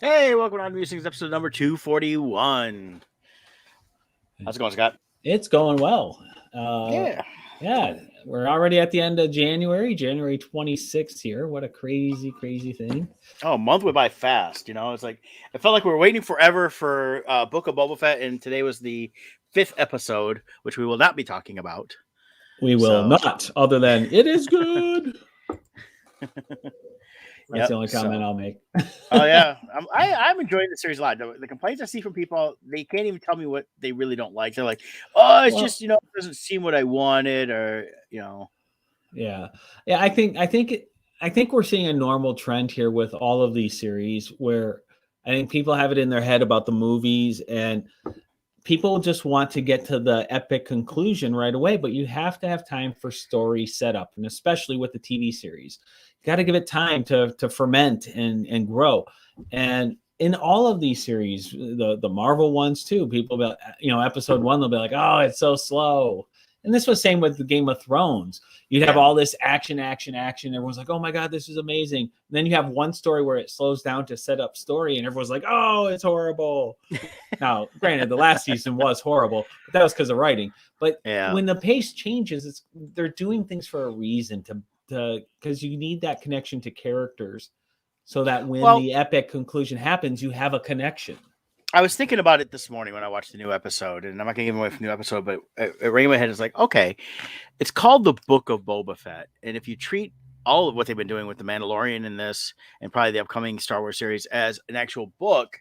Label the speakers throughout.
Speaker 1: Hey, welcome on Musings, episode number 241. How's it going, Scott?
Speaker 2: It's going well.
Speaker 1: Yeah,
Speaker 2: we're already at the end of January 26th here. What a crazy thing.
Speaker 1: Oh, a month went by fast. You know, it's like it felt like we were waiting forever for Book of Boba Fett, and today was the 5th episode, which we will not be talking about.
Speaker 2: We will not, other than it is good. That's the only comment I'll make.
Speaker 1: Oh yeah, I'm enjoying the series a lot. The complaints I see from people, they can't even tell me what they really don't like. They're like, "Oh, it's just it doesn't seem what I wanted," or
Speaker 2: Yeah. I think we're seeing a normal trend here with all of these series, where I think people have it in their head about the movies, and people just want to get to the epic conclusion right away. But you have to have time for story setup, and especially with the TV series. Got to give it time to ferment and grow. And in all of these series, the Marvel ones too, people be, episode 1, they'll be like, oh, it's so slow. And this was same with the Game of Thrones. You'd have all this action. Everyone's like, oh my God, this is amazing. And then you have one story where it slows down to set up story, and everyone's like, oh, it's horrible. Now, granted, the last season was horrible, but that was because of writing. But when the pace changes, they're doing things for a reason, because you need that connection to characters, so that when the epic conclusion happens, you have a connection.
Speaker 1: I was thinking about it this morning when I watched the new episode, and I'm not going to give away from the new episode, but it rang in my head. It's like, okay, it's called the Book of Boba Fett, and if you treat all of what they've been doing with the Mandalorian in this, and probably the upcoming Star Wars series, as an actual book,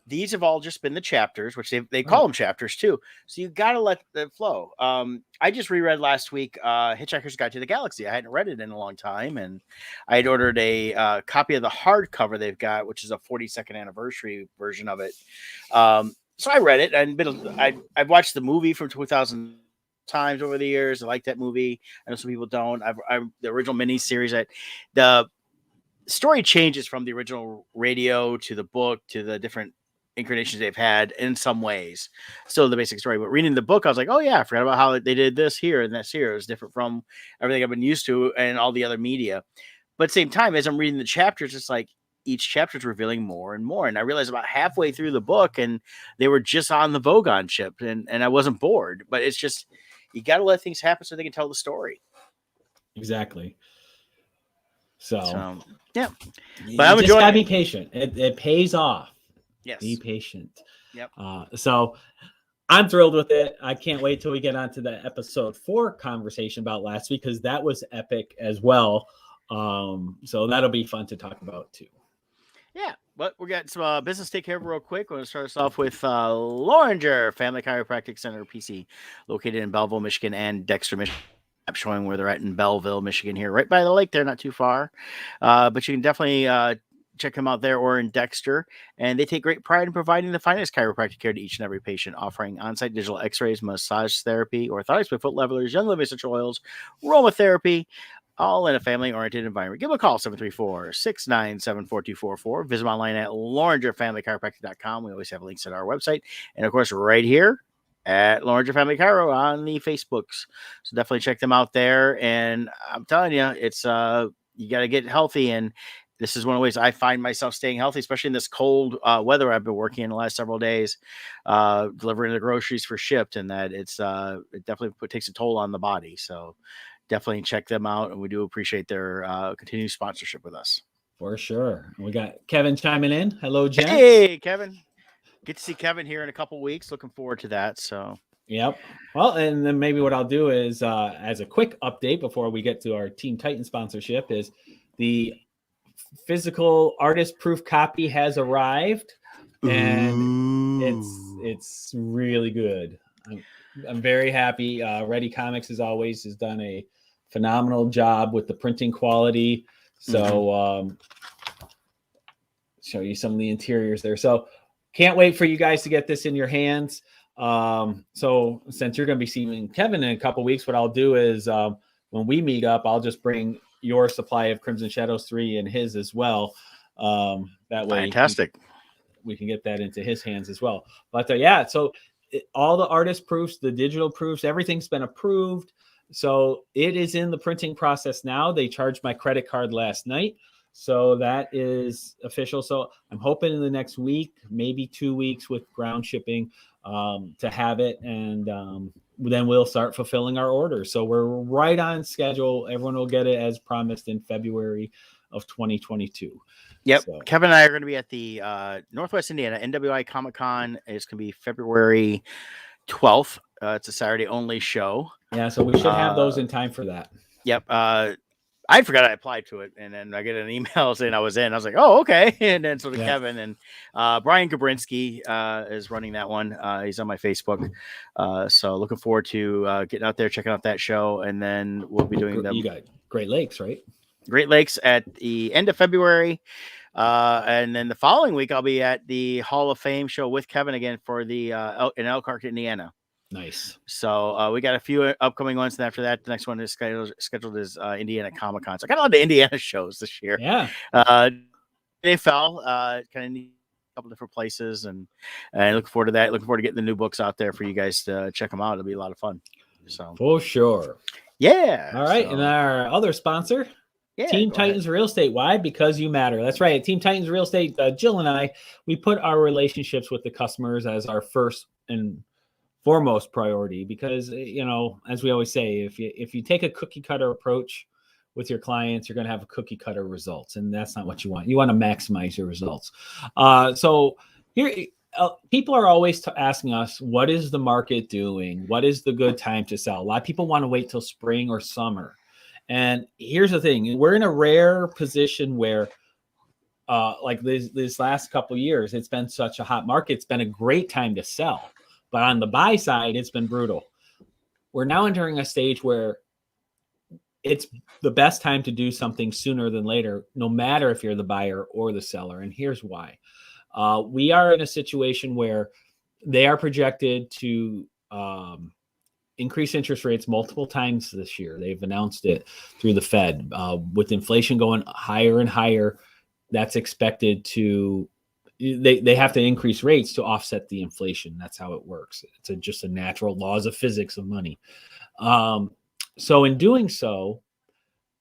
Speaker 1: these have all just been the chapters, which they call them chapters too. So you got to let it flow. I just reread last week Hitchhiker's Guide to the Galaxy. I hadn't read it in a long time, and I had ordered a copy of the hardcover they've got, which is a 42nd anniversary version of it. So I read it, and I've watched the movie from 2000 times over the years. I like that movie. I know some people don't. The original miniseries. The story changes from the original radio to the book to the different incarnations they've had in some ways. Still the basic story, but reading the book, I was like, oh yeah, I forgot about how they did this here and this here. It was different from everything I've been used to and all the other media. But at the same time, as I'm reading the chapters, it's like each chapter is revealing more and more. And I realized about halfway through the book, and they were just on the Vogon ship, and I wasn't bored. But it's just, you got to let things happen so they can tell the story.
Speaker 2: Exactly. So
Speaker 1: yeah, but I'm
Speaker 2: just gotta be patient. It pays off.
Speaker 1: Yes.
Speaker 2: Be patient.
Speaker 1: Yep.
Speaker 2: So I'm thrilled with it. I can't wait till we get onto the episode 4 conversation about last week, because that was epic as well. So that'll be fun to talk about too.
Speaker 1: Yeah, but we got some business to take care of real quick. We're going to start us off with Loringer Family Chiropractic Center, PC, located in Belleville, Michigan, and Dexter, Michigan. I'm showing where they're at in Belleville, Michigan here, right by the lake there, not too far. But you can definitely check them out there or in Dexter. And they take great pride in providing the finest chiropractic care to each and every patient, offering on-site digital x-rays, massage therapy, orthotics with foot levelers, young living essential oils, aromatherapy, all in a family-oriented environment. Give them a call, 734-697-4244. Visit them online at LoringerFamilyChiropractic.com. We always have links at our website. And, of course, right here at Loringer Family Chiro on the Facebooks. So definitely check them out there. And I'm telling you, it's you got to get healthy. And this is one of the ways I find myself staying healthy, especially in this cold weather I've been working in the last several days, delivering the groceries for shipped, and that it definitely takes a toll on the body. So definitely check them out, and we do appreciate their continued sponsorship with us.
Speaker 2: For sure. We got Kevin chiming in. Hello, gents.
Speaker 1: Hey, Kevin. Get to see Kevin here in a couple weeks. Looking forward to that. So,
Speaker 2: yep. Well, and then maybe what I'll do is, as a quick update before we get to our Team Titan sponsorship, is the physical artist proof copy has arrived, and it's really good. I'm very happy. Ready Comics, as always, has done a phenomenal job with the printing quality. So show you some of the interiors there. So can't wait for you guys to get this in your hands. So since you're going to be seeing Kevin in a couple weeks, what I'll do is when we meet up, I'll just bring your supply of Crimson Shadows 3 and his as well. That way,
Speaker 1: fantastic.
Speaker 2: We can get that into his hands as well. But yeah, so all the artist proofs, the digital proofs, everything's been approved. So it is in the printing process now. They charged my credit card last night. So that is official. So I'm hoping in the next week, maybe 2 weeks with ground shipping to have it. And then we'll start fulfilling our orders. So we're right on schedule. Everyone will get it as promised in February of 2022.
Speaker 1: Yep.
Speaker 2: So.
Speaker 1: Kevin and I are going to be at the Northwest Indiana NWI Comic Con. It's going to be February 12th. It's a Saturday only show.
Speaker 2: Yeah, so we should have those in time for that.
Speaker 1: Yep. I forgot I applied to it, and then I get an email saying I was in. I was like, "Oh, okay." And then so did Kevin, and Brian Gabrinsky is running that one. He's on my Facebook, so looking forward to getting out there, checking out that show, and then we'll be doing them.
Speaker 2: You got Great Lakes, right?
Speaker 1: Great Lakes at the end of February, and then the following week I'll be at the Hall of Fame show with Kevin again for the in Elkhart, Indiana.
Speaker 2: Nice.
Speaker 1: So we got a few upcoming ones, and after that, the next one is scheduled is Indiana Comic Con. So I got a lot of Indiana shows this year.
Speaker 2: Yeah.
Speaker 1: They fell kind of need a couple different places, and looking forward to that. Looking forward to getting the new books out there for you guys to check them out. It'll be a lot of fun. So
Speaker 2: for sure.
Speaker 1: Yeah.
Speaker 2: All right, and our other sponsor. Team Titans Real Estate. Why? Because you matter. That's right. At Team Titans Real Estate, Jill and I, we put our relationships with the customers as our first and foremost priority, because, as we always say, if you take a cookie cutter approach with your clients, you're going to have a cookie cutter results, and that's not what you want. You want to maximize your results. So here, people are always asking us, what is the market doing? What is the good time to sell? A lot of people want to wait till spring or summer. And here's the thing, we're in a rare position where like this last couple of years, it's been such a hot market. It's been a great time to sell, but on the buy side, it's been brutal. We're now entering a stage where it's the best time to do something sooner than later, no matter if you're the buyer or the seller. And here's why. We are in a situation where they are projected to increase interest rates multiple times this year. They've announced it through the Fed. With inflation going higher and higher, that's expected to, they have to increase rates to offset the inflation. That's how it works. It's just a natural laws of physics of money. So in doing so,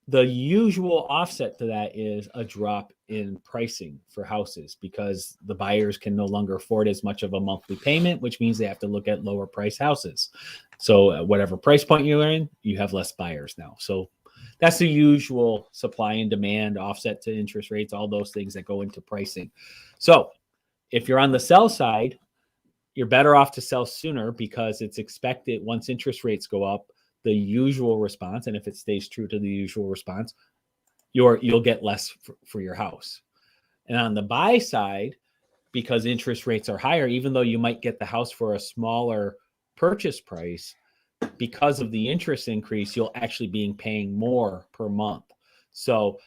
Speaker 2: the usual offset to that is a drop in pricing for houses, because the buyers can no longer afford as much of a monthly payment, which means they have to look at lower price houses. So whatever price point you're in, you have less buyers now. So that's the usual supply and demand offset to interest rates, all those things that go into pricing. So if you're on the sell side, you're better off to sell sooner, because it's expected once interest rates go up, the usual response, and if it stays true to the usual response, you'll get less for your house. And on the buy side, because interest rates are higher, even though you might get the house for a smaller purchase price, because of the interest increase, you'll actually be paying more per month. So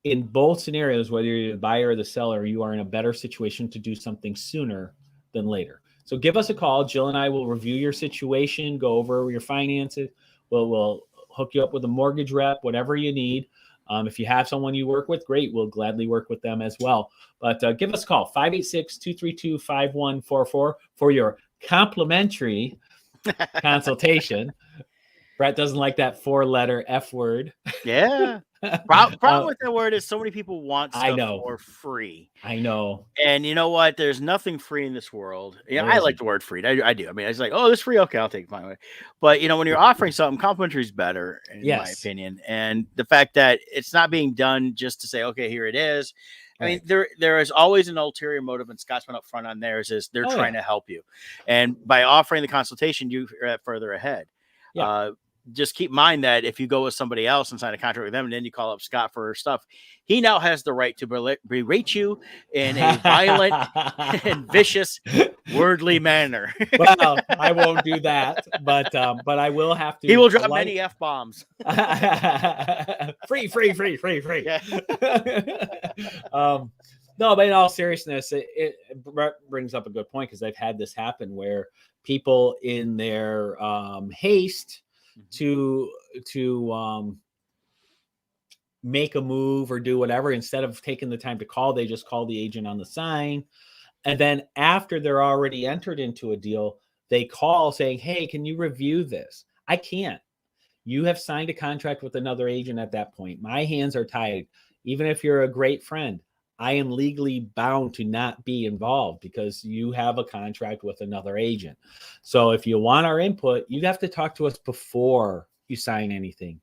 Speaker 2: in both scenarios, whether you're the buyer or the seller, you are in a better situation to do something sooner than later. So give us a call. Jill and I will review your situation, go over your finances. We'll hook you up with a mortgage rep, whatever you need. If you have someone you work with, great. We'll gladly work with them as well. But give us a call, 586-232-5144 for your complimentary consultation. Brett doesn't like that 4-letter F word.
Speaker 1: Yeah. Problem with that word is so many people want stuff for free.
Speaker 2: I know.
Speaker 1: And you know what? There's nothing free in this world. Yeah, I like the word free. I do. I mean, it's like, oh, this free. Okay, I'll take it. Fine. But when you're offering something, complimentary is better, in my opinion. And the fact that it's not being done just to say, okay, here it is. I mean, there is always an ulterior motive, and Scott's been up front on theirs, is they're trying to help you. And by offering the consultation, you're further ahead. Yeah. Just keep in mind that if you go with somebody else and sign a contract with them, and then you call up Scott for stuff, he now has the right to berate you in a violent and vicious, wordly manner.
Speaker 2: Well, I won't do that, but I will have to.
Speaker 1: He will drop many F-bombs. Free.
Speaker 2: free. Yeah. No, but in all seriousness, it brings up a good point because I've had this happen where people in their haste
Speaker 1: Mhm.
Speaker 2: to make a move or do whatever, instead of taking the time to call, they just call the agent on the sign. And then after they're already entered into a deal, they call saying, "Hey, can you review this?" I can't. You have signed a contract with another agent at that point. My hands are tied. Even if you're a great friend, I am legally bound to not be involved because you have a contract with another agent. So if you want our input, you have to talk to us before you sign anything.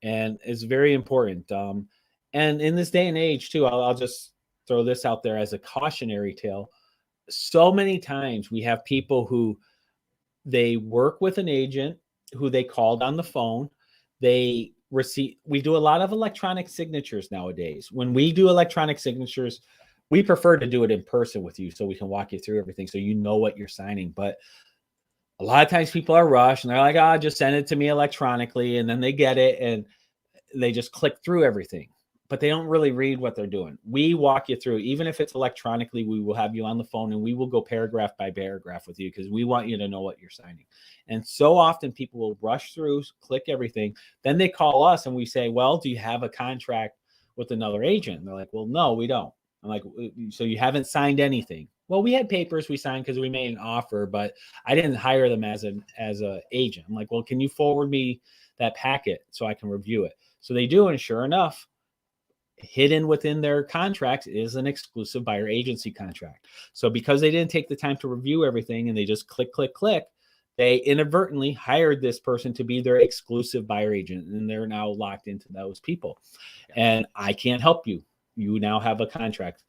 Speaker 2: And it's very important. And in this day and age, too, I'll just throw this out there as a cautionary tale. So many times we have people who they work with an agent who they called on the phone. They receive, we do a lot of electronic signatures nowadays. When we do electronic signatures, we prefer to do it in person with you so we can walk you through everything so you know what you're signing. But a lot of times people are rushed and they're like, "Ah, just send it to me electronically." And then they get it and they just click through everything, but they don't really read what they're doing. We walk you through, even if it's electronically, we will have you on the phone and we will go paragraph by paragraph with you because we want you to know what you're signing. And so often people will rush through, click everything. Then they call us and we say, "Well, do you have a contract with another agent?" And they're like, "Well, no, we don't." I'm like, "So you haven't signed anything?" "Well, we had papers we signed because we made an offer, but I didn't hire them as a agent." I'm like, "Well, can you forward me that packet so I can review it?" So they do, and sure enough, hidden within their contracts is an exclusive buyer agency contract. So because they didn't take the time to review everything and they just click, click, click, they inadvertently hired this person to be their exclusive buyer agent, and they're now locked into those people.
Speaker 1: Yeah.
Speaker 2: And I can't help you. You now have a contract.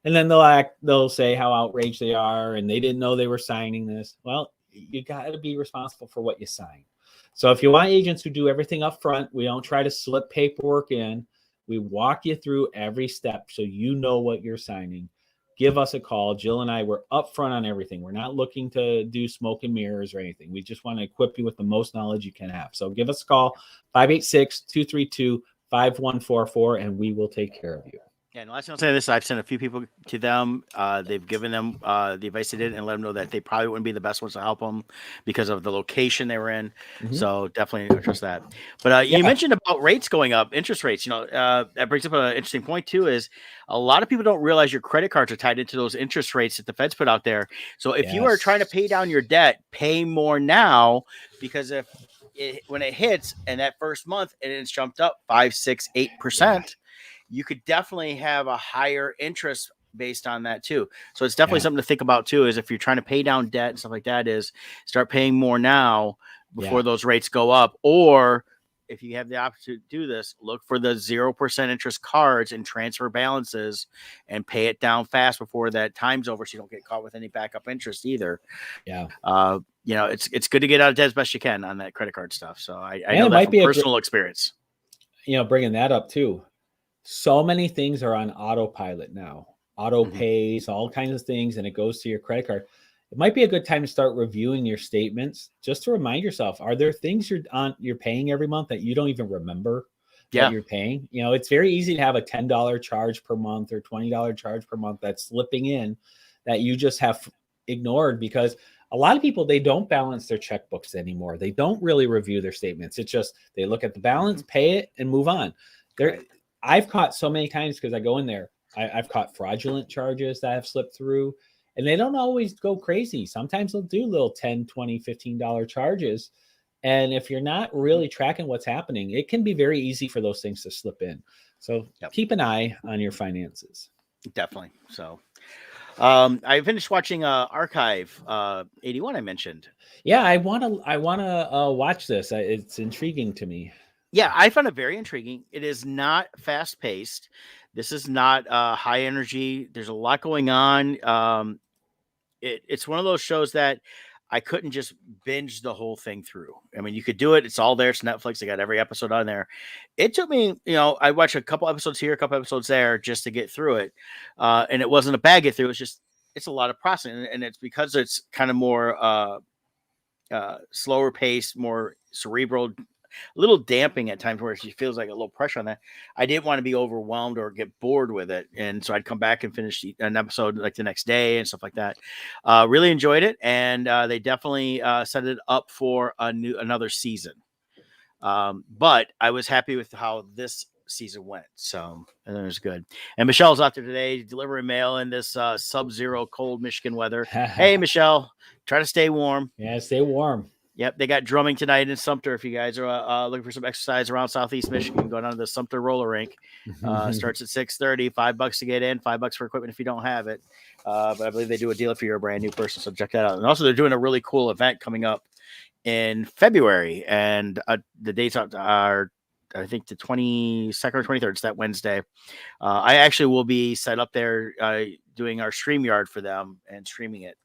Speaker 2: And then they'll say how outraged they are and they didn't know they were signing this. Well, you got to be responsible for what you sign. So if you want agents who do everything up front, we don't try to slip paperwork in. We walk you through every step so you know what you're signing. Give us a call. Jill and I, we're upfront on everything. We're not looking to do smoke and mirrors or anything. We just want to equip you with the most knowledge you can have. So give us a call, 586-232-5144, and we will take care of you.
Speaker 1: Yeah, and last thing I'll say this, I've sent a few people to them. They've given them the advice they did and let them know that they probably wouldn't be the best ones to help them because of the location they were in.
Speaker 2: Mhm.
Speaker 1: So definitely trust that. But you
Speaker 2: Yeah.
Speaker 1: mentioned about rates going up, interest rates. That brings up an interesting point too. Is a lot of people don't realize your credit cards are tied into those interest rates that the Feds put out there. So if you are trying to pay down your debt, pay more now because when it hits and that first month and it's jumped up 5, 6, 8%. You could definitely have a higher interest based on that too. So it's definitely something to think about too, is if you're trying to pay down debt and stuff like that, is start paying more now before those rates go up. Or if you have the option to do this, look for the 0% interest cards and transfer balances and pay it down fast before that time's over. So you don't get caught with any backup interest either.
Speaker 2: Yeah.
Speaker 1: It's good to get out of debt as best you can on that credit card stuff. So I
Speaker 2: And
Speaker 1: know
Speaker 2: it
Speaker 1: that
Speaker 2: might
Speaker 1: from
Speaker 2: be
Speaker 1: personal experience.
Speaker 2: bringing that up too. So many things are on autopilot now, auto
Speaker 1: Mhm.
Speaker 2: pays, all kinds of things, and it goes to your credit card. It might be a good time to start reviewing your statements just to remind yourself, are there things you're paying every month that you don't even remember that
Speaker 1: Yeah.
Speaker 2: you're paying? It's very easy to have a $10 charge per month or $20 charge per month that's slipping in that you just have ignored because a lot of people, they don't balance their checkbooks anymore. They don't really review their statements. It's just they look at the balance, pay it, and move on. There,
Speaker 1: Right.
Speaker 2: I've caught so many times because I go in there. I've caught fraudulent charges that have slipped through, and they don't always go crazy. Sometimes they'll do little 10, 20, $15 charges. And if you're not really tracking what's happening, it can be very easy for those things to slip in. So
Speaker 1: Yep.
Speaker 2: keep an eye on your finances.
Speaker 1: Definitely. So I finished watching Archive 81 I mentioned.
Speaker 2: Yeah, I wanna watch this. It's intriguing to me.
Speaker 1: Yeah, I found it very intriguing. It is not fast paced. This is not high energy. There's a lot going on. It's one of those shows that I couldn't just binge the whole thing through. I mean, you could do it. It's all there. It's Netflix. They got every episode on there. It took me, I watched a couple episodes here, a couple episodes there just to get through it. And it wasn't a bad get through. It's a lot of processing. And it's because it's kind of more slower paced, more cerebral. little damping at times where she feels like a little pressure on that. I didn't want to be overwhelmed or get bored with it, and so I'd come back and finish an episode like the next day and stuff like that. Really enjoyed it, and they definitely set it up for another season. But I was happy with how this season went, so and it was good. And Michelle's out there today delivering mail in this sub-zero cold Michigan weather. Hey, Michelle, try to stay warm.
Speaker 2: Yeah, stay warm.
Speaker 1: Yep, they got drumming tonight in Sumter. If you guys are looking for some exercise around Southeast Michigan, go down to the Sumter roller rink. Starts at 6:30. $5 to get in, $5 for equipment if you don't have it. But I believe they do a deal if you're a brand new person, so check that out. And also, they're doing a really cool event coming up in February, and the dates are I think the 22nd or 23rd. It's that Wednesday. I actually will be set up there doing our StreamYard for them and streaming it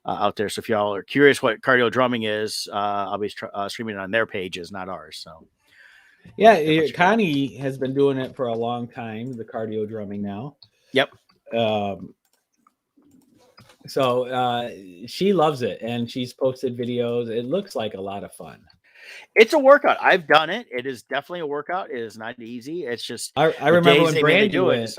Speaker 1: out there. So if y'all are curious what cardio drumming is, I'll be streaming it on their pages, not ours. So
Speaker 2: yeah, Connie has been doing it for a long time, the cardio drumming now.
Speaker 1: Yep.
Speaker 2: So she loves it, and she's posted videos. It looks like a lot of fun.
Speaker 1: It's a workout. I've done it. It is definitely a workout. It is not easy. It's just
Speaker 2: I remember when Brandy went.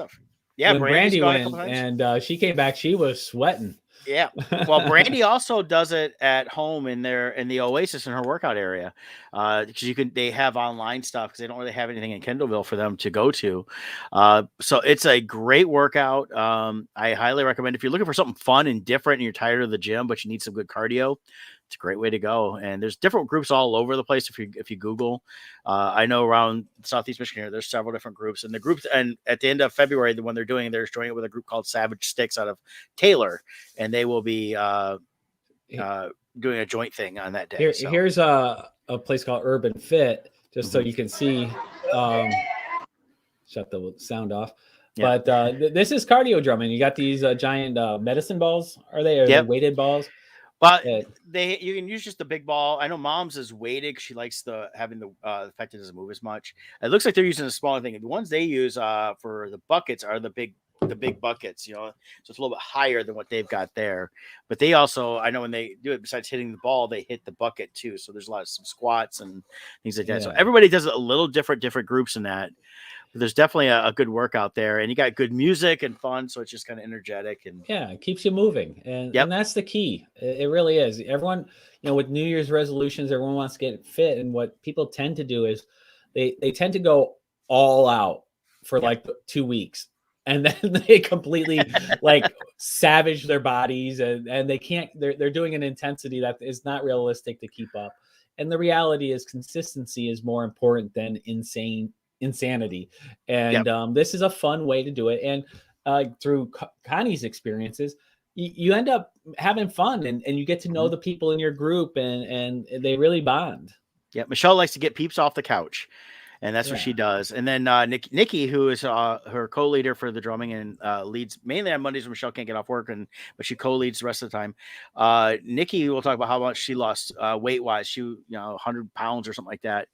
Speaker 1: Yeah,
Speaker 2: when Brandy went, and she came back. She was sweating.
Speaker 1: Yeah. Well, Brandy also does it at home in the Oasis in her workout area. Because they have online stuff because they don't really have anything in Kendallville for them to go to. So it's a great workout. I highly recommend if you're looking for something fun and different and you're tired of the gym, but you need some good cardio. It's a great way to go. And there's different groups all over the place. If you Google, I know around Southeast Michigan here, there's several different groups, and the groups, and at the end of February, the one they're joining it with a group called Savage Sticks out of Taylor, and they will be doing a joint thing on that day.
Speaker 2: Here's a place called Urban Fit, just so you can see. Shut the sound off. Yeah. But this is cardio drumming. You got these giant medicine balls. Are they? Are they weighted balls?
Speaker 1: Well, you can use just the big ball. I know Mom's is weighted because she likes having the fact it doesn't move as much. It looks like they're using a smaller thing. The ones they use for the buckets are the big buckets, so it's a little bit higher than what they've got there. But they also, I know when they do it, besides hitting the ball, they hit the bucket too. So there's some squats and things like that. Yeah. So everybody does it a little different groups in that. But there's definitely a good workout there, and you got good music and fun, so it's just kind of energetic and
Speaker 2: it keeps you moving, and that's the key. It really is. Everyone, with New Year's resolutions, everyone wants to get fit, and what people tend to do is they tend to go all out for like 2 weeks, and then they completely savage their bodies, and they can't. They're doing an intensity that is not realistic to keep up. And the reality is, consistency is more important than insanity. And this is a fun way to do it. And through Connie's experiences, you end up having fun, and you get to know the people in your group, and they really bond.
Speaker 1: Yeah, Michelle likes to get peeps off the couch, and that's what she does. And then Nikki, who is her co-leader for the drumming and leads mainly on Mondays when Michelle can't get off work, but she co-leads the rest of the time. Nikki will talk about how much she lost weight-wise. She 100 pounds or something like that.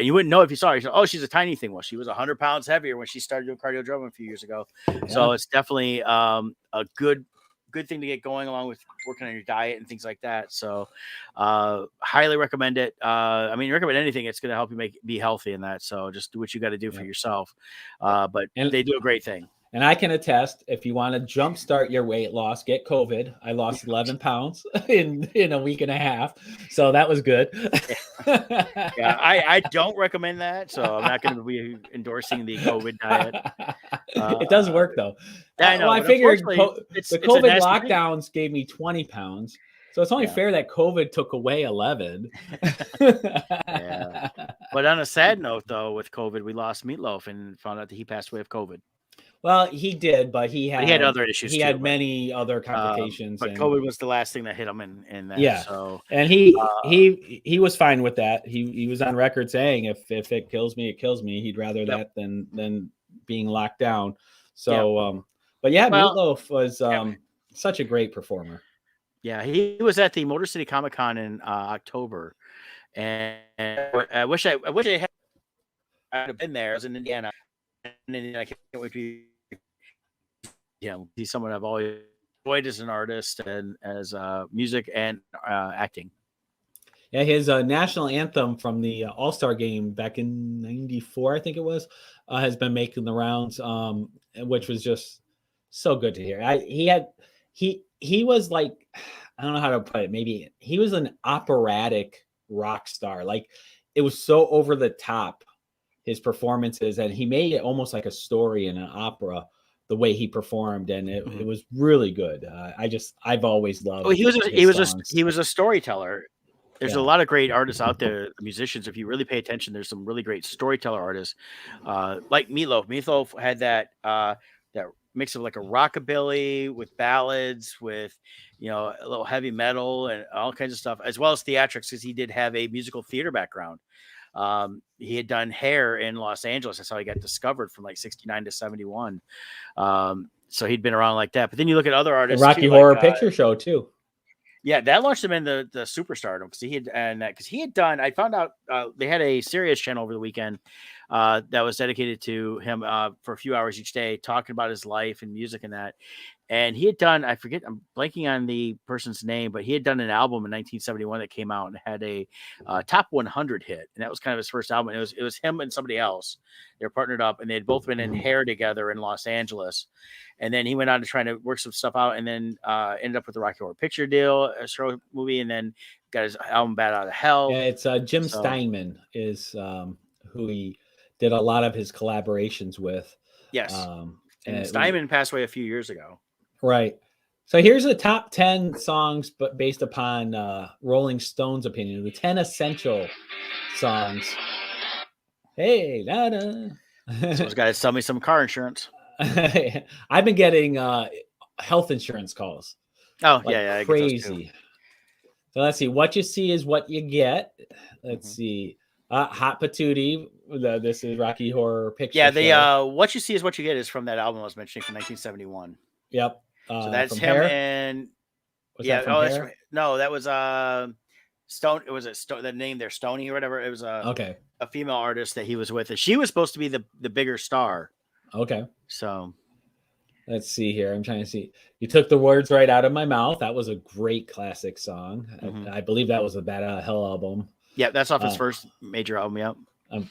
Speaker 1: You wouldn't know if you saw her. You said, "Oh, she's a tiny thing." Well, she was 100 pounds heavier when she started doing cardio drumming a few years ago. Yeah. So it's definitely a good thing to get going along with working on your diet and things like that. So highly recommend it. I mean, recommend anything. It's going to help you be healthy in that. So just do what you got to do for yourself. But they do a great thing.
Speaker 2: And I can attest, if you want to jumpstart your weight loss, get COVID. I lost 11 pounds in a week and a half. So that was good.
Speaker 1: Yeah, I don't recommend that. So I'm not going to be endorsing the COVID diet.
Speaker 2: It does work, though.
Speaker 1: I know.
Speaker 2: I figured the COVID lockdowns gave me 20 pounds. So it's only fair that COVID took away 11.
Speaker 1: Yeah. But on a sad note, though, with COVID, we lost Meatloaf and found out that he passed away of COVID.
Speaker 2: Well, he did, but he had
Speaker 1: other issues.
Speaker 2: He had many other complications.
Speaker 1: But COVID was the last thing that hit him in that.
Speaker 2: Yeah.
Speaker 1: So,
Speaker 2: and he was fine with that. He was on record saying, if it kills me, it kills me. He'd rather that than being locked down. So, but Meatloaf was such a great performer.
Speaker 1: Yeah, he was at the Motor City Comic Con in October, and I wish I had been there. I was in Indiana. And I can't wait to see someone I've always enjoyed as an artist and as music and acting.
Speaker 2: Yeah, his national anthem from the All-Star game back in '94, I think it was, has been making the rounds, which was just so good to hear. He was like, I don't know how to put it. Maybe he was an operatic rock star. Like it was so over the top, his performances, and he made it almost like a story in an opera. The way he performed, and it was really good. I've always loved his songs.
Speaker 1: He was a storyteller. There's a
Speaker 2: Yeah.
Speaker 1: lot of great artists out there, musicians. If you really pay attention, there's some really great storyteller artists, like Meatloaf. Meatloaf had that mix of like a rockabilly with ballads, with a little heavy metal and all kinds of stuff, as well as theatrics, because he did have a musical theater background. He had done Hair in Los Angeles. That's how he got discovered from like '69 to '71. So he'd been around like that. But then you look at other
Speaker 2: The
Speaker 1: artists,
Speaker 2: Rocky
Speaker 1: too,
Speaker 2: Horror
Speaker 1: like,
Speaker 2: Picture Show too.
Speaker 1: yeah, that launched him in the superstardom, because he had done. I found out they had a Sirius channel over the weekend that was dedicated to him for a few hours each day, talking about his life and music and that. And he had done, I forget, I'm blanking on the person's name, but he had done an album in 1971 that came out and had a top 100 hit, and that was kind of his first album. It was him and somebody else. They were partnered up, and they had both been in Hair together in Los Angeles. And then he went on to try to work some stuff out, and then ended up with the Rocky Horror Picture deal, a show movie, and then got his album Bat Out of Hell.
Speaker 2: Yeah, it's Jim Steinman is who he did a lot of his collaborations with.
Speaker 1: Yes, and Steinman passed away a few years ago.
Speaker 2: Right. So here's the top 10 songs, but based upon Rolling Stone's opinion, the 10 essential songs. Hey, da-da.
Speaker 1: Someone's got to sell me some car insurance.
Speaker 2: I've been getting health insurance calls.
Speaker 1: Oh, like yeah,
Speaker 2: crazy. So let's see. What you see is what you get. Let's see. Hot Patootie. This is Rocky Horror Picture
Speaker 1: Yeah,
Speaker 2: Show.
Speaker 1: What You See Is What You Get is from that album I was mentioning from 1971.
Speaker 2: Yep.
Speaker 1: So that's him
Speaker 2: Hair?
Speaker 1: And yeah.
Speaker 2: That
Speaker 1: that's right. No, that was Stone. It was the name there, Stony or whatever. It was a female artist that he was with, and she was supposed to be the bigger star.
Speaker 2: Okay.
Speaker 1: So
Speaker 2: let's see here. I'm trying to see. You took the words right out of my mouth. That was a great classic song. I believe that was a Bat Out of Hell album.
Speaker 1: Yeah, that's off his first major album. Yep.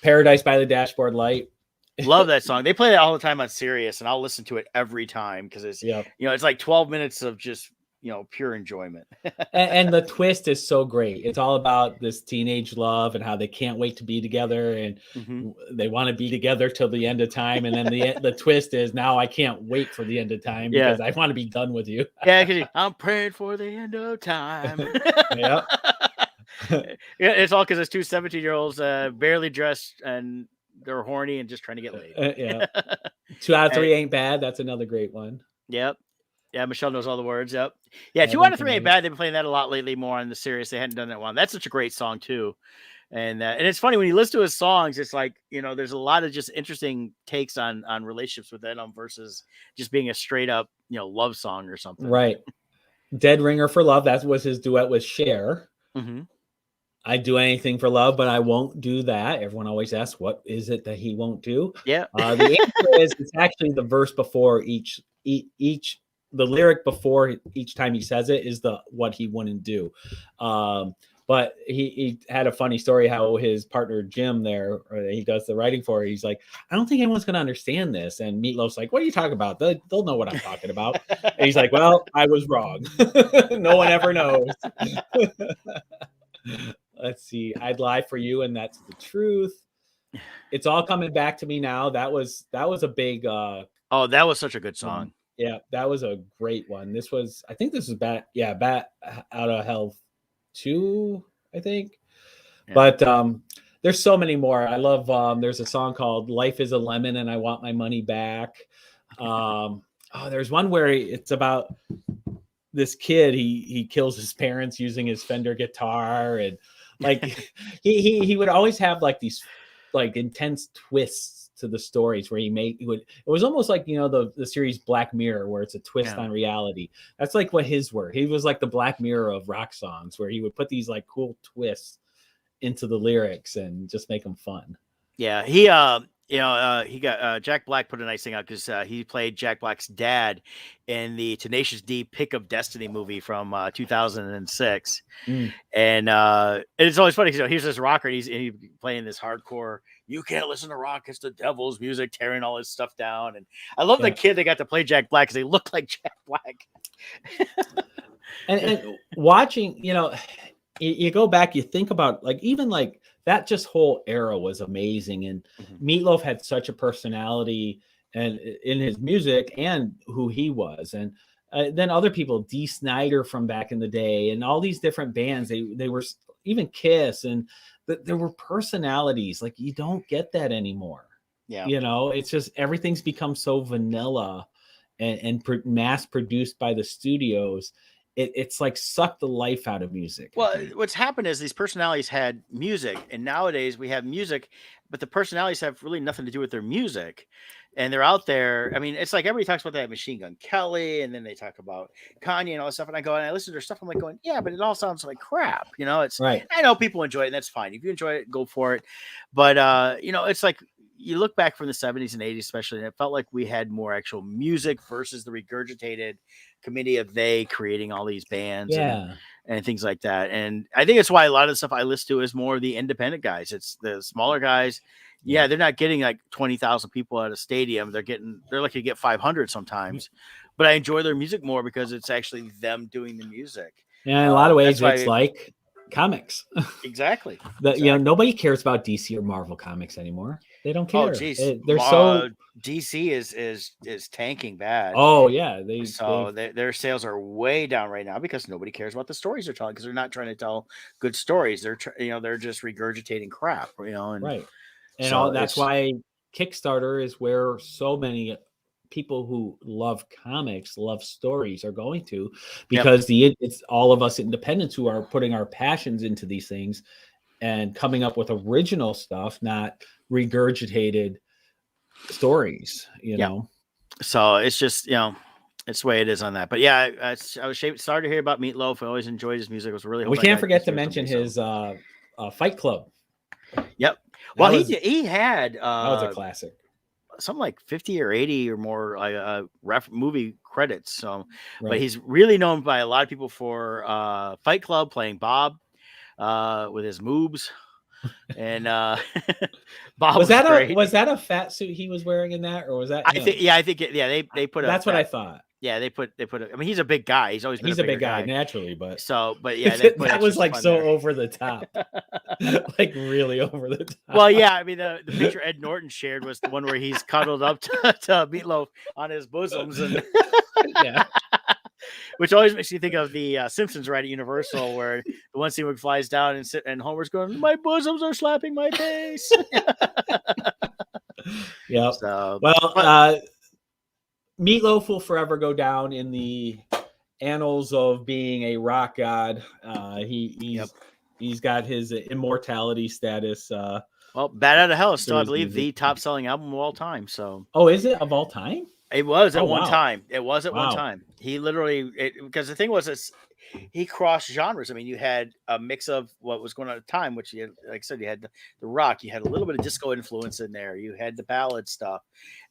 Speaker 2: Paradise by the Dashboard Light.
Speaker 1: Love that song. They play it all the time on Sirius, and I'll listen to it every time because it's it's like 12 minutes of just pure enjoyment.
Speaker 2: and the twist is so great. It's all about this teenage love and how they can't wait to be together, and they want to be together till the end of time. And then the twist is now I can't wait for the end of time because I want to be done with you.
Speaker 1: Yeah, because I'm praying for the end of time.
Speaker 2: Yeah.
Speaker 1: Yeah, it's all because it's two 17-year-olds barely dressed and they're horny and just trying to get laid.
Speaker 2: Yeah. 2 out of 3 ain't bad. That's another great one.
Speaker 1: Yep. Yeah, Michelle knows all the words. Yep. Yeah, 2 out of 3 ain't bad. They've been playing that a lot lately, more on the Sirius. They hadn't done that one. That's such a great song too. And it's funny when you listen to his songs, it's like, there's a lot of just interesting takes on relationships with them versus just being a straight up, love song or something.
Speaker 2: Right. Dead Ringer for Love. That was his duet with Cher. I'd do anything for love, but I won't do that. Everyone always asks, what is it that he won't do?
Speaker 1: Yeah.
Speaker 2: The answer is it's actually the verse before each, the lyric before each time he says it is what he wouldn't do. But he had a funny story how his partner Jim there, he does the writing for it. He's like, I don't think anyone's going to understand this. And Meatloaf's like, what are you talking about? They'll know what I'm talking about. And he's like, well, I was wrong. No one ever knows. Let's see. I'd lie for you, and that's the truth. It's all coming back to me now. That was a big. That
Speaker 1: was such a good song.
Speaker 2: Yeah, that was a great one. I think this is Bat Out of Hell 2, I think. Yeah. But there's so many more. I love. There's a song called "Life Is a Lemon" and I Want My Money Back. There's one where it's about this kid. He kills his parents using his Fender guitar, and like he would always have like these like intense twists to the stories where it was almost like the series Black Mirror, where it's a twist on reality. That's like what his were. He was like the Black Mirror of rock songs, where he would put these like cool twists into the lyrics and just make them fun.
Speaker 1: Yeah, he he got Jack Black put a nice thing out because he played Jack Black's dad in the Tenacious D Pick of Destiny movie from 2006.
Speaker 2: Mm.
Speaker 1: And it's always funny because he's this rocker and he's playing this hardcore. You can't listen to rock; it's the devil's music, tearing all his stuff down. And I love the kid that got to play Jack Black because they look like Jack Black.
Speaker 2: and watching, you go back, you think about even that just whole era was amazing, and Meatloaf had such a personality and in his music and who he was, and then other people, Dee Snider from back in the day, and all these different bands, they were even Kiss, and there were personalities. Like, you don't get that anymore.
Speaker 1: Yeah,
Speaker 2: it's just everything's become so vanilla and mass produced by the studios. It's like sucked the life out of music.
Speaker 1: Well, what's happened is these personalities had music, and nowadays we have music, but the personalities have really nothing to do with their music. And they're out there. I mean, it's like everybody talks about that Machine Gun Kelly, and then they talk about Kanye and all this stuff. And I go and I listen to their stuff. I'm like going, yeah, but it all sounds like crap. It's
Speaker 2: right.
Speaker 1: I know people enjoy it, and that's fine. If you enjoy it, go for it. But it's like you look back from the 70s and 80s, especially, and it felt like we had more actual music versus the regurgitated committee of they creating all these bands and things like that. And I think it's why a lot of the stuff I listen to is more the independent guys. It's the smaller guys. Yeah, they're not getting like 20,000 people at a stadium. They're lucky to get 500 sometimes. But I enjoy their music more because it's actually them doing the music.
Speaker 2: Yeah, in a lot of ways, it's like comics.
Speaker 1: Exactly.
Speaker 2: Nobody cares about DC or Marvel comics anymore. They don't care.
Speaker 1: Oh, geez.
Speaker 2: They're so
Speaker 1: DC is tanking bad.
Speaker 2: Oh yeah,
Speaker 1: their sales are way down right now because nobody cares about the stories they're telling because they're not trying to tell good stories. They're they're just regurgitating crap. And,
Speaker 2: right. And that's why Kickstarter is where so many people who love comics, love stories are going to, because it's all of us independents who are putting our passions into these things and coming up with original stuff, not regurgitated stories, know.
Speaker 1: So it's just, it's the way it is on that. But yeah, I was sorry to hear about Meatloaf. I always enjoyed his music. It was really.
Speaker 2: We can't forget to mention his Fight Club.
Speaker 1: Yep. Well, he had
Speaker 2: that was a classic.
Speaker 1: Something like 50 or 80 or more movie credits. So, but he's really known by a lot of people for Fight Club, playing Bob with his moobs. And Bob
Speaker 2: was that a fat suit he was wearing in that, or was that?
Speaker 1: I think they put.
Speaker 2: That's what I thought.
Speaker 1: Yeah, they put. I mean, he's a big guy. He's always been a big guy
Speaker 2: naturally, but
Speaker 1: yeah,
Speaker 2: that was like so over the top, like really over the top.
Speaker 1: Well, yeah, I mean the picture Ed Norton shared was the one where he's cuddled up to Meatloaf on his bosoms, and which always makes me think of the Simpsons ride at Universal, where the one scene where he flies down and Homer's going, "My bosoms are slapping my face."
Speaker 2: Yeah. So, Meatloaf will forever go down in the annals of being a rock god. He's got his immortality status.
Speaker 1: Well, Bat Out of Hell is still, I believe, the top-selling album of all time. So,
Speaker 2: is it of all time?
Speaker 1: It was at one time. It was at one time. He literally, because the thing was, he crossed genres. I mean, you had a mix of what was going on at the time, which, like I said, you had the rock, you had a little bit of disco influence in there, you had the ballad stuff.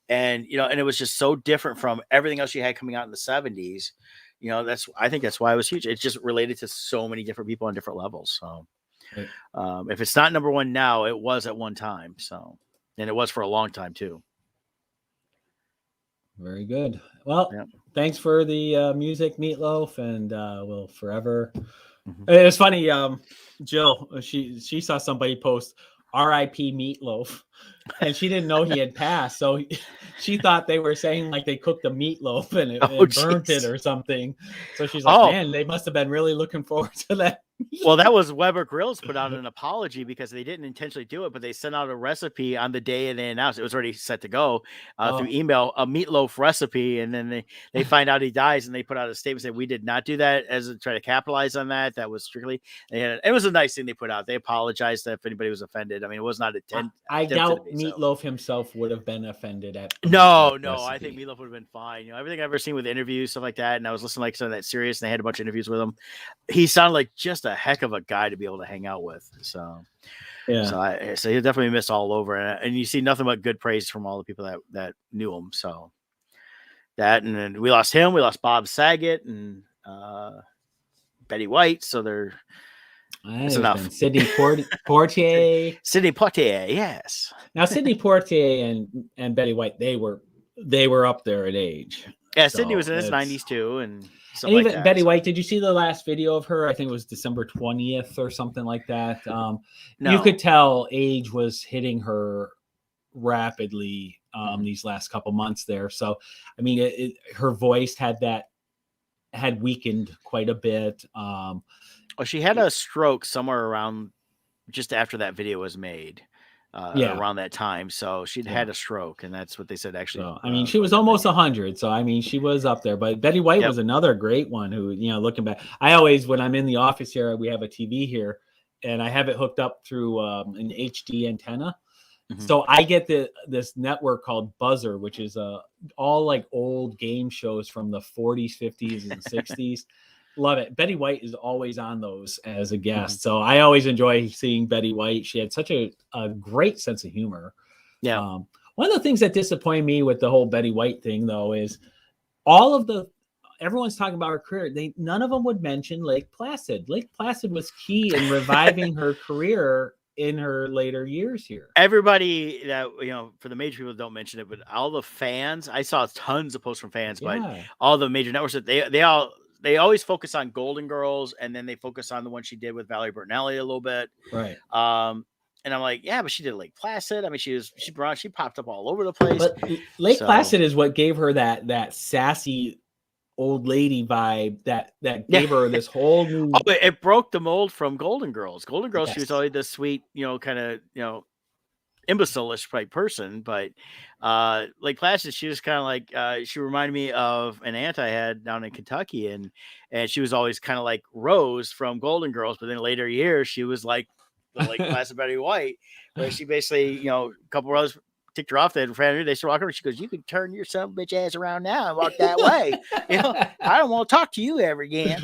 Speaker 1: And, and it was just so different from everything else you had coming out in the 70s. I think that's why it was huge. It's just related to so many different people on different levels. So if it's not number one now, it was at one time. So, and it was for a long time too.
Speaker 2: Very good. Well, thanks for the music, Meatloaf, and we'll forever. Mm-hmm. It was funny. Jill, she saw somebody post R.I.P. Meatloaf, and she didn't know he had passed. So she thought they were saying like they cooked a meatloaf and it burnt it or something. So she's like, man, they must have been really looking forward to that.
Speaker 1: Well, that was Weber Grills put out an apology because they didn't intentionally do it, but they sent out a recipe on the day and they announced it was already set to go through email, a meatloaf recipe. And then they find out he dies and they put out a statement saying, we did not do that as a try to capitalize on that. That was strictly, it was a nice thing they put out. They apologized if anybody was offended. I mean, it was not
Speaker 2: I doubt Meatloaf himself would have been offended at.
Speaker 1: No, I think Meatloaf would have been fine. Everything I've ever seen with interviews, stuff like that. And I was listening to some of that Serious and they had a bunch of interviews with him. He sounded like just a heck of a guy to be able to hang out with. So,
Speaker 2: Yeah.
Speaker 1: So he'll definitely miss all over, and you see nothing but good praise from all the people that knew him. So that, and then we lost him. We lost Bob Saget and Betty White. So it's
Speaker 2: There's
Speaker 1: enough.
Speaker 2: been Sidney Portier.
Speaker 1: Sidney Poitier, yes.
Speaker 2: Now Sidney Portier and Betty White, they were up there in age.
Speaker 1: Yeah, Sidney was
Speaker 2: So
Speaker 1: in his
Speaker 2: it's
Speaker 1: 90s too, and stuff
Speaker 2: and
Speaker 1: like
Speaker 2: even
Speaker 1: that.
Speaker 2: Betty
Speaker 1: So.
Speaker 2: White, did you see the last video of her? I think it was December 20th or something like that. You
Speaker 1: No.
Speaker 2: could tell age was hitting her rapidly
Speaker 1: Mhm.
Speaker 2: these last couple months there. So, I mean, her voice had weakened quite a bit.
Speaker 1: Well, she had a stroke somewhere around just after that video was made,
Speaker 2: Yeah.
Speaker 1: around that time. So she'd
Speaker 2: Yeah.
Speaker 1: had a stroke, and that's what they said actually.
Speaker 2: So, I mean, she was almost 100. So, I mean, she was up there. But Betty White
Speaker 1: Yep.
Speaker 2: was another great one who, looking back, I always, when I'm in the office here, we have a TV here, and I have it hooked up through an HD antenna.
Speaker 1: Mhm.
Speaker 2: So I get this network called Buzzer, which is all like old game shows from the 40s, 50s, and 60s. Love it. Betty White is always on those as a guest. So I always enjoy seeing Betty White. She had such a great sense of humor.
Speaker 1: Yeah.
Speaker 2: One of the things that disappointed me with the whole Betty White thing, though, is everyone's talking about her career. None of them would mention Lake Placid. Lake Placid was key in reviving her career in her later years here.
Speaker 1: Everybody that, for the major people don't mention it, but all the fans, I saw tons of posts from fans, but all the major networks that they always focus on Golden Girls, and then they focus on the one she did with Valerie Bertinelli a little bit.
Speaker 2: Right.
Speaker 1: And I'm like, yeah, but she did Lake Placid. I mean, she popped up all over the place.
Speaker 2: But Lake Placid is what gave her that sassy old lady vibe that gave her this whole new.
Speaker 1: Oh, it broke the mold from Golden Girls. Golden Girls, she was always this sweet, kind of, imbecile-ish type person, but Lake Placid, she was kind of like she reminded me of an aunt I had down in Kentucky, and she was always kind of like Rose from Golden Girls, but then later years she was like the Lake Placid Betty White, where she basically, a couple of others ticked her off. They started walking over. She goes, "You can turn your son bitch ass around now and walk that way. I don't want to talk to you ever again."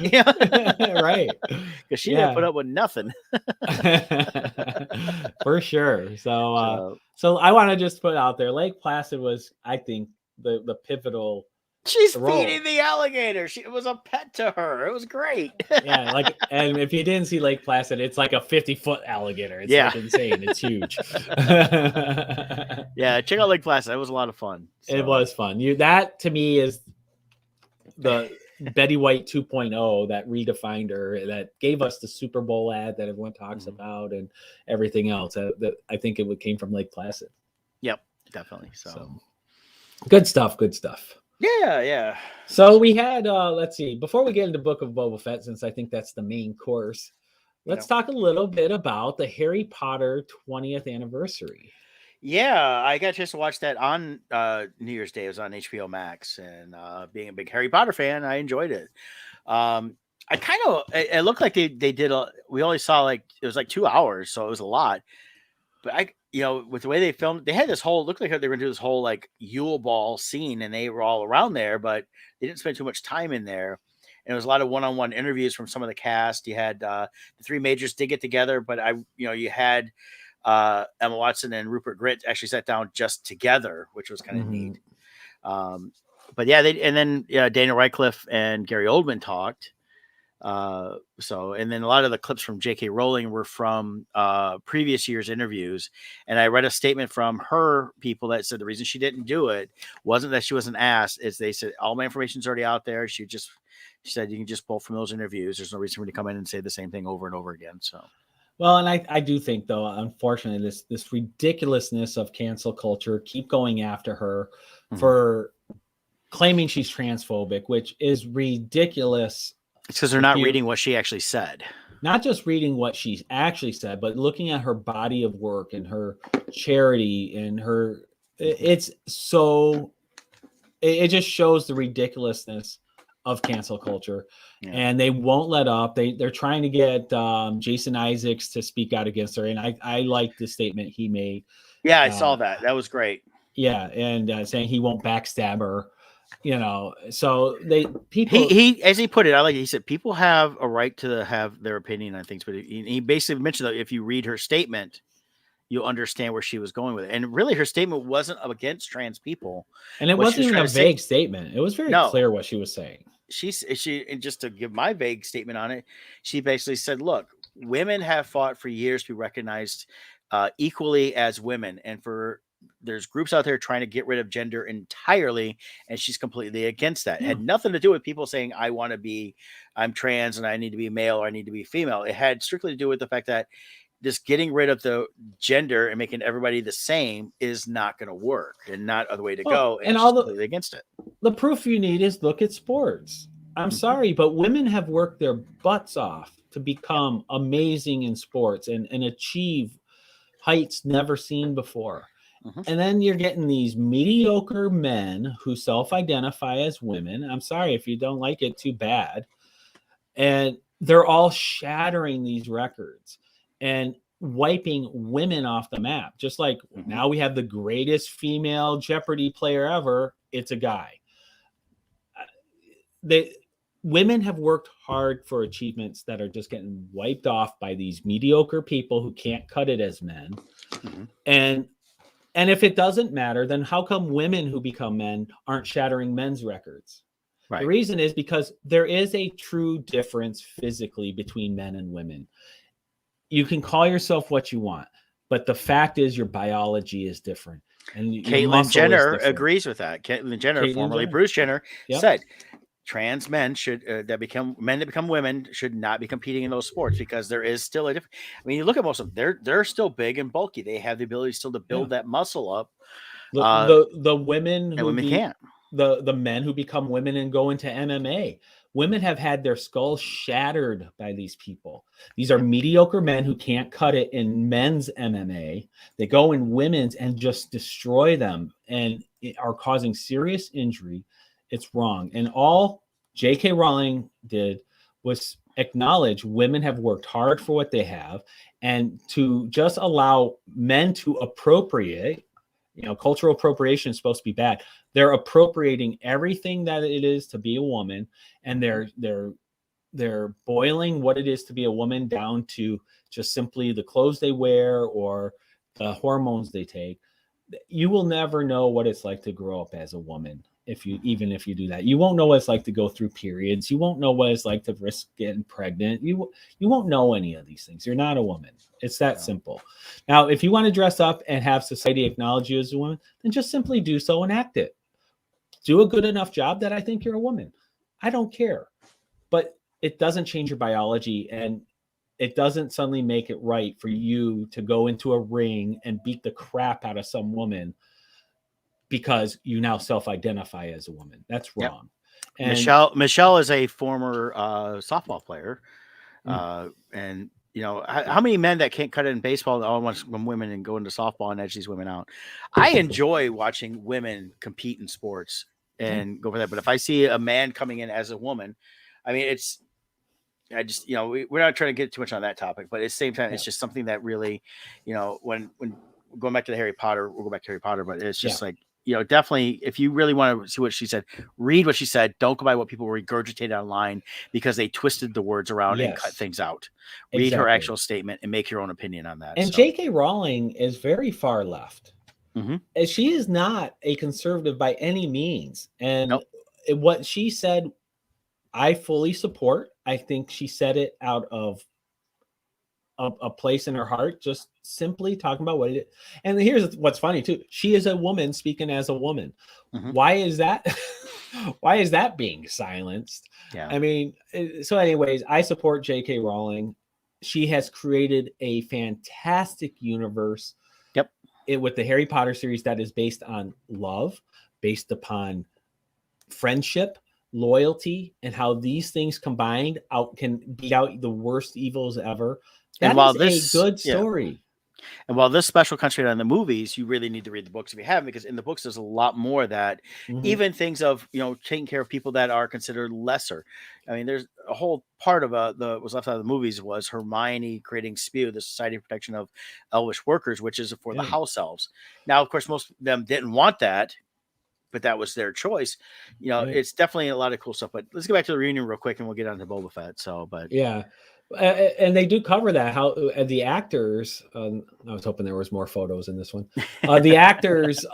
Speaker 2: Right?
Speaker 1: Because she didn't put up with nothing.
Speaker 2: For sure. So I want to just put out there, Lake Placid was, I think, the pivotal.
Speaker 1: She's feeding the alligator. It was a pet to her. It was great.
Speaker 2: Yeah, and if you didn't see Lake Placid, it's like a 50-foot alligator. It's like insane. It's huge.
Speaker 1: Yeah, check out Lake Placid. It was a lot of fun.
Speaker 2: So. It was fun. That to me is the Betty White 2.0 that redefined her, that gave us the Super Bowl ad that everyone talks about and everything else. That I think it came from Lake Placid.
Speaker 1: Yep, definitely. So
Speaker 2: good stuff. Good stuff.
Speaker 1: Yeah.
Speaker 2: So we had, let's see, before we get into Book of Boba Fett, since I think that's the main course, let's talk a little bit about the Harry Potter 20th anniversary.
Speaker 1: Yeah, I got a chance to watch that on New Year's Day. It was on HBO Max, and being a big Harry Potter fan, I enjoyed it. It looked like they did, we only saw it was like 2 hours, so it was a lot. But with the way they filmed, they had this whole, looked like they were going to do this whole like Yule Ball scene, and they were all around there, but they didn't spend too much time in there. And it was a lot of one-on-one interviews from some of the cast. You had the three majors did get together, but you had Emma Watson and Rupert Grint actually sat down just together, which was kind of neat. But yeah, Daniel Radcliffe and Gary Oldman talked. And then a lot of the clips from J.K. Rowling were from previous year's interviews, and I read a statement from her people that said the reason she didn't do it wasn't that she wasn't asked, is they said all my information's already out there. She said you can just pull from those interviews. There's no reason for me to come in and say the same thing over and over again. So.
Speaker 2: Well, and I do think, though, unfortunately, this ridiculousness of cancel culture keep going after her for claiming she's transphobic, which is ridiculous.
Speaker 1: It's because they're not reading what she actually said.
Speaker 2: Not just reading what she actually said, but looking at her body of work and her charity and it just shows the ridiculousness of cancel culture. Yeah. And they won't let up. They're trying to get Jason Isaacs to speak out against her. And I like the statement he made.
Speaker 1: Yeah, I saw that. That was great.
Speaker 2: Yeah. And saying he won't backstab her. So
Speaker 1: he as he put it, he said people have a right to have their opinion on things, but he basically mentioned that if you read her statement, you'll understand where she was going with it. And really, her statement wasn't against trans people.
Speaker 2: And it
Speaker 1: What she
Speaker 2: wasn't
Speaker 1: was
Speaker 2: even
Speaker 1: trying
Speaker 2: a
Speaker 1: to say,
Speaker 2: vague statement. It was very
Speaker 1: no,
Speaker 2: clear what she was saying.
Speaker 1: and just to give my vague statement on it, she basically said, look, women have fought for years to be recognized equally as women, and there's groups out there trying to get rid of gender entirely, and she's completely against that. It had nothing to do with people saying I'm trans and I need to be male or I need to be female. It had strictly to do with the fact that just getting rid of the gender and making everybody the same is not going to work and not the way to go. And
Speaker 2: And
Speaker 1: she's
Speaker 2: all
Speaker 1: completely against it.
Speaker 2: the proof you need is look at sports. I'm sorry, but women have worked their butts off to become amazing in sports and achieve heights never seen before. And then you're getting these mediocre men who self-identify as women. I'm sorry, if you don't like it, too bad. And they're all shattering these records and wiping women off the map. Just like now we have the greatest female Jeopardy player ever. It's a guy. Women have worked hard for achievements that are just getting wiped off by these mediocre people who can't cut it as men. And if it doesn't matter, then how come women who become men aren't shattering men's records? Right. The reason is because there is a true difference physically between men and women. You can call yourself what you want, but the fact is your biology is different. And
Speaker 1: Caitlyn Jenner agrees with that. Caitlyn Jenner, formerly Bruce Jenner, said trans men that become women should not be competing in those sports because there is still a difference. I mean, you look at most of them; they're still big and bulky. They have the ability still to build that muscle up.
Speaker 2: The women who
Speaker 1: women can't.
Speaker 2: The men who become women and go into MMA. Women have had their skulls shattered by these people. These are mediocre men who can't cut it in men's MMA. They go in women's and just destroy them and are causing serious injury. It's wrong. And all J.K. Rowling did was acknowledge women have worked hard for what they have, and to just allow men to appropriate, cultural appropriation is supposed to be bad. They're appropriating everything that it is to be a woman, and they're boiling what it is to be a woman down to just simply the clothes they wear or the hormones they take. You will never know what it's like to grow up as a woman. If you do that, you won't know what it's like to go through periods. You won't know what it's like to risk getting pregnant. You won't know any of these things. You're not a woman. It's that simple. Now, if you want to dress up and have society acknowledge you as a woman, then just simply do so and act it. Do a good enough job that I think you're a woman. I don't care. But it doesn't change your biology, and it doesn't suddenly make it right for you to go into a ring and beat the crap out of some woman because you now self-identify as a woman. That's wrong.
Speaker 1: And Michelle is a former softball player. And how many men that can't cut it in baseball all want from women and go into softball and edge these women out? I enjoy watching women compete in sports and go for that. But if I see a man coming in as a woman, I mean, we're not trying to get too much on that topic, but at the same time, it's just something that really, when going back to Harry Potter, we'll go back to Harry Potter, but it's just like, definitely, if you really want to see what she said, read what she said. Don't go by what people regurgitate online because they twisted the words around and cut things out. Read her actual statement and make your own opinion on that.
Speaker 2: And J.K. Rowling is very far left. And she is not a conservative by any means. And what she said, I fully support. I think she said it out of a place in her heart, just simply talking about what it is. And here's what's funny too. She is a woman speaking as a woman. Why is that? Why is that being silenced? I mean, so anyways, I support J.K. Rowling. She has created a fantastic universe. With the Harry Potter series that is based on love, based upon friendship, loyalty, and how these things combined can beat out the worst evils ever. That is a good story.
Speaker 1: And while this special country on the movies, you really need to read the books if you haven't, because in the books there's a lot more that even things of taking care of people that are considered lesser. I mean, there's a whole part of was left out of the movies was Hermione creating SPEW, the Society of Protection of Elvish Workers, which is for the house elves. Now, of course, most of them didn't want that, but that was their choice. It's definitely a lot of cool stuff. But let's get back to the reunion real quick, and we'll get on to Boba Fett.
Speaker 2: And they do cover that how the actors. I was hoping there was more photos in this one. The actors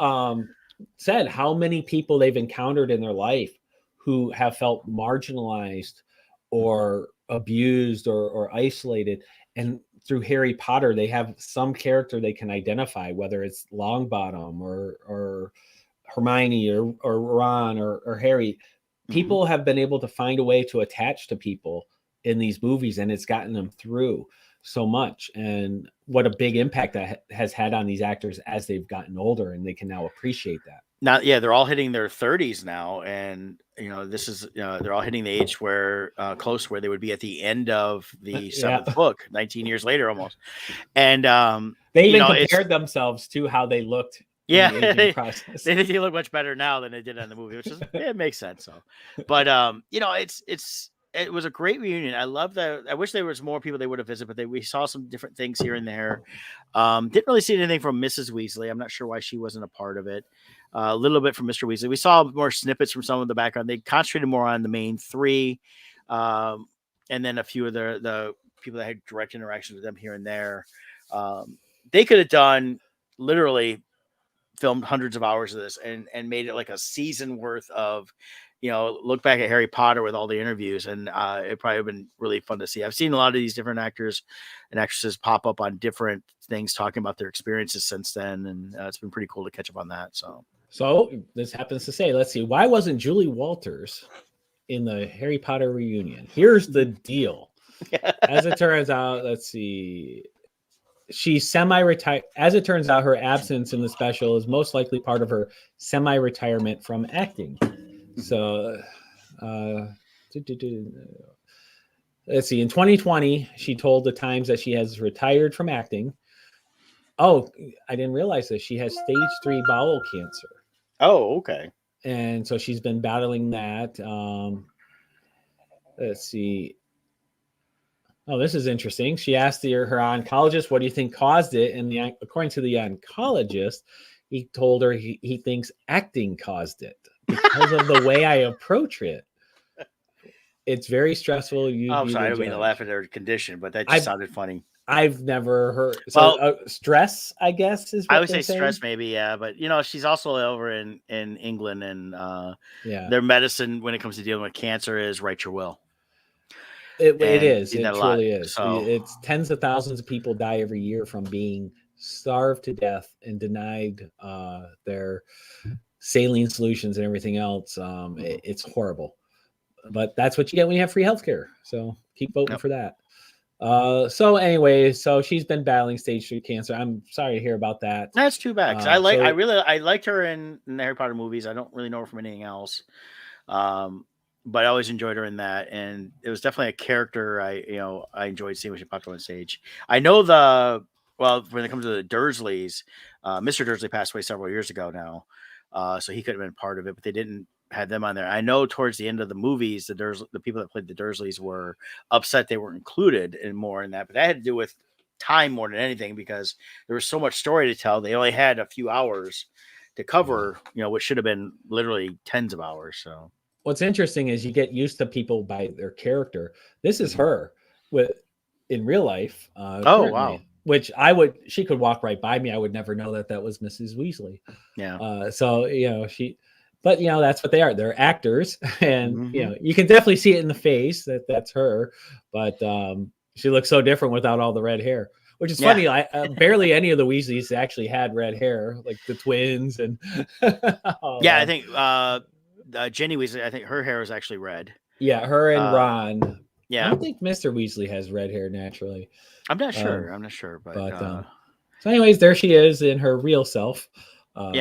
Speaker 2: said how many people they've encountered in their life who have felt marginalized or abused or isolated, and through Harry Potter, they have some character they can identify, whether it's Longbottom or Hermione or Ron or Harry.
Speaker 1: Mm-hmm.
Speaker 2: People have been able to find a way to attach to people in these movies, and it's gotten them through so much. And what a big impact that has had on these actors as they've gotten older, and they can now appreciate that.
Speaker 1: Now, yeah, they're all hitting their 30s now, and this is they're all hitting the age where close where they would be at the end of the
Speaker 2: Yeah.
Speaker 1: seventh book, 19 years later almost. And
Speaker 2: They even
Speaker 1: it's
Speaker 2: compared themselves to how they looked in
Speaker 1: yeah,
Speaker 2: the aging process.
Speaker 1: they look much better now than they did in the movie, which is it makes sense. So, but it was a great reunion. I love that. I wish there was more people they would have visited, but we saw some different things here and there. Didn't really see anything from Mrs. Weasley. I'm not sure why she wasn't a part of it. A little bit from Mr. Weasley. We saw more snippets from some of the background. They concentrated more on the main three, and then a few of the people that had direct interactions with them here and there. They could have done literally filmed hundreds of hours of this and made it like a season worth of, look back at Harry Potter with all the interviews, and it probably have been really fun to see. I've seen a lot of these different actors and actresses pop up on different things talking about their experiences since then, and it's been pretty cool to catch up on that.
Speaker 2: So this happens to say, let's see, why wasn't Julie Walters in the Harry Potter reunion? Here's the deal. As it turns out, let's see, she's semi-retired. As it turns out, her absence in the special is most likely part of her semi-retirement from acting. So, let's see. In 2020, she told the Times that she has retired from acting. Oh, I didn't realize this. She has stage 3 bowel cancer.
Speaker 1: Oh, okay.
Speaker 2: And so she's been battling that. Let's see. Oh, this is interesting. She asked her oncologist, what do you think caused it? And according to the oncologist, he told her he thinks acting caused it because of the way I approach it. It's very stressful.
Speaker 1: I'm sorry, I don't mean to laugh at her condition, but that just sounded funny.
Speaker 2: I've never heard. So stress, I guess, is what
Speaker 1: I would say
Speaker 2: saying?
Speaker 1: stress, maybe, yeah. But she's also over in England, and their medicine when it comes to dealing with cancer is write your will.
Speaker 2: It is. It truly is.
Speaker 1: So.
Speaker 2: It's tens of thousands of people die every year from being starved to death and denied their saline solutions and everything else. It's horrible, but that's what you get when you have free healthcare. So keep voting for that. So anyway, so she's been battling stage 3 cancer. I'm sorry to hear about that.
Speaker 1: That's too bad. I liked her in the Harry Potter movies. I don't really know her from anything else. But I always enjoyed her in that, and it was definitely a character I enjoyed seeing when she popped on stage. I know when it comes to the Dursleys, Mr. Dursley passed away several years ago now, so he could have been part of it, but they didn't have them on there. I know towards the end of the movies, the people that played the Dursleys were upset they weren't included in that, but that had to do with time more than anything because there was so much story to tell. They only had a few hours to cover, what should have been literally tens of hours. So.
Speaker 2: What's interesting is you get used to people by their character. This is her in real life.
Speaker 1: Wow.
Speaker 2: Which she could walk right by me. I would never know that was Mrs. Weasley.
Speaker 1: Yeah.
Speaker 2: So, but that's what they are. They're actors, and you can definitely see it in the face that's her, but she looks so different without all the red hair. Which is funny. Barely any of the Weasleys actually had red hair, like the twins and.
Speaker 1: I think Ginny Weasley. I think her hair is actually red.
Speaker 2: Yeah, her and Ron.
Speaker 1: Yeah,
Speaker 2: I don't think Mr. Weasley has red hair naturally.
Speaker 1: I'm not sure. But
Speaker 2: so, anyways, there she is in her real self.
Speaker 1: But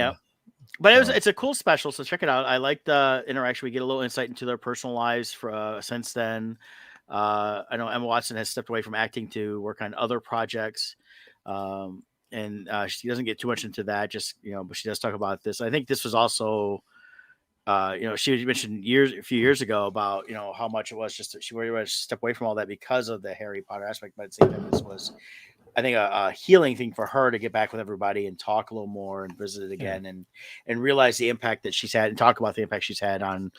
Speaker 1: it's a cool special, so check it out. I like the interaction. We get a little insight into their personal lives since then. I know Emma Watson has stepped away from acting to work on other projects, and she doesn't get too much into that. Just but she does talk about this. I think this was also. She mentioned a few years ago about how much it was just she wanted to step away from all that because of the Harry Potter aspect. But at the same time, this was I think a healing thing for her to get back with everybody and talk a little more and visit it again and realize the impact that she's had and talk about the impact she's had on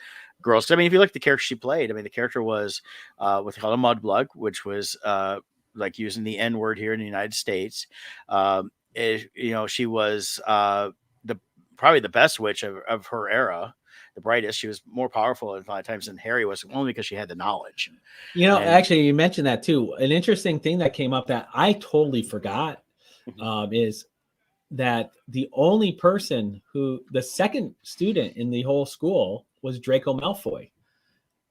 Speaker 1: girls. 'Cause, I mean, if you look at the character she played, I mean, the character was what they call a mudblood, which was like using the N word here in the United States. She was the probably the best witch of her era, the brightest. She was more powerful a lot of times than Harry was, only because she had the knowledge. And
Speaker 2: Actually, you mentioned that too. An interesting thing that came up that I totally forgot is that the only person the second student in the whole school was Draco Malfoy.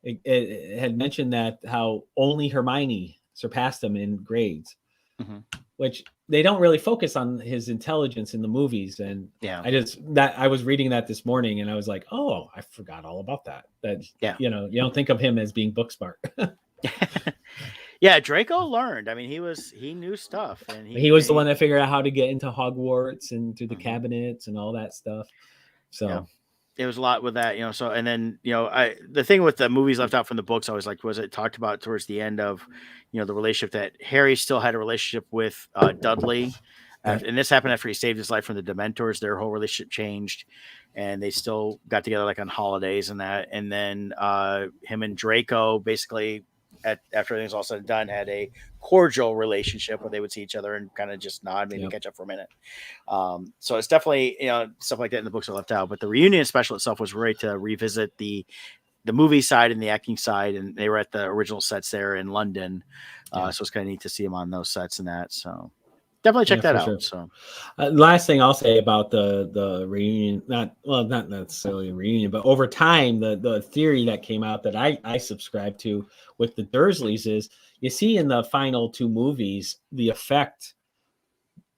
Speaker 2: It had mentioned that how only Hermione surpassed him in grades, which they don't really focus on his intelligence in the movies. And I was reading that this morning and I was like, oh, I forgot all about that. You don't think of him as being book smart.
Speaker 1: Yeah, Draco learned. I mean, he knew stuff, and
Speaker 2: he was the one that figured out how to get into Hogwarts and through the cabinets and all that stuff. So
Speaker 1: it was a lot with that, So, and then the thing with the movies left out from the books, I was like, was it talked about towards the end of, the relationship that Harry still had a relationship with Dudley, and this happened after he saved his life from the Dementors. Their whole relationship changed, and they still got together like on holidays and that. And then him and Draco basically, after everything's all said and done, had a cordial relationship where they would see each other and kind of just nod, maybe catch up for a minute. So it's definitely, stuff like that in the books are left out, but the reunion special itself was great to revisit the movie side and the acting side. And they were at the original sets there in London. So it's kind of neat to see them on those sets and that. So definitely check that out. Sure. So
Speaker 2: last thing I'll say about the reunion, not necessarily a reunion, but over time, the theory that came out that I subscribe to with the Dursleys is you see in the final two movies, the effect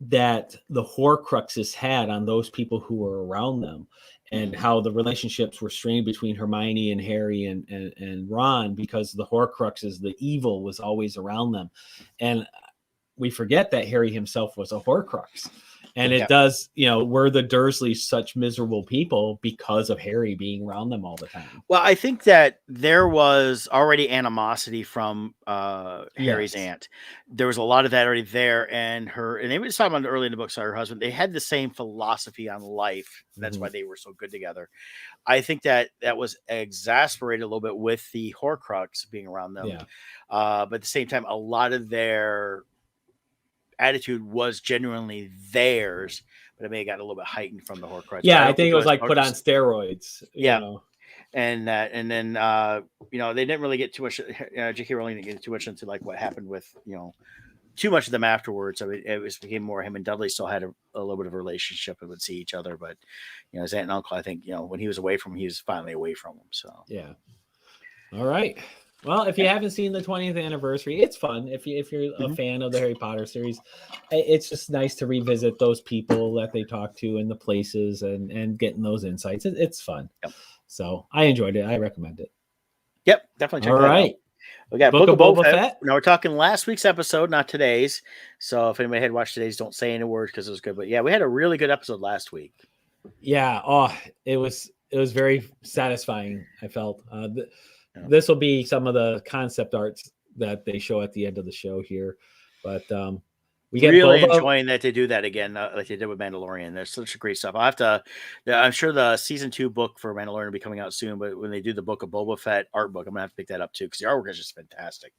Speaker 2: that the Horcruxes had on those people who were around them and how the relationships were strained between Hermione and Harry and Ron, because the Horcruxes, the evil was always around them. And we forget that Harry himself was a Horcrux. And it does, were the Dursleys such miserable people because of Harry being around them all the time?
Speaker 1: Well, I think that there was already animosity from Harry's aunt. There was a lot of that already there, and they were talking about early in the book. So her husband, they had the same philosophy on life. That's why they were so good together. I think that was exasperated a little bit with the Horcrux being around them. But at the same time, a lot of their attitude was genuinely theirs, but it may have gotten a little bit heightened from the Horcrux.
Speaker 2: I think it was like put on steroids.
Speaker 1: And then they didn't really get too much. J.K. Rowling didn't get too much into like what happened with too much of them afterwards. So it became more him and Dudley still had a little bit of a relationship and would see each other, but his aunt and uncle, I think when he was away from him, he was finally away from him. So
Speaker 2: all right. Well, if you haven't seen the 20th anniversary, it's fun. If you're a fan of the Harry Potter series, it's just nice to revisit those people that they talk to and the places and getting those insights. It's fun. So I enjoyed it. I recommend it.
Speaker 1: Yep, definitely check
Speaker 2: All
Speaker 1: that
Speaker 2: right.
Speaker 1: out. We got
Speaker 2: Book of Boba Fett.
Speaker 1: Now we're talking last week's episode, not today's. So if anybody had watched today's, don't say any words because it was good. But yeah, we had a really good episode last week.
Speaker 2: Yeah. Oh, it was very satisfying. I felt this will be some of the concept arts that they show at the end of the show here, but we get
Speaker 1: really
Speaker 2: Boba.
Speaker 1: Enjoying that they do that again, like they did with Mandalorian. There's such great stuff. I'm sure the season 2 book for Mandalorian will be coming out soon, but when they do the Book of Boba Fett art book, I'm gonna have to pick that up too because the artwork is just fantastic.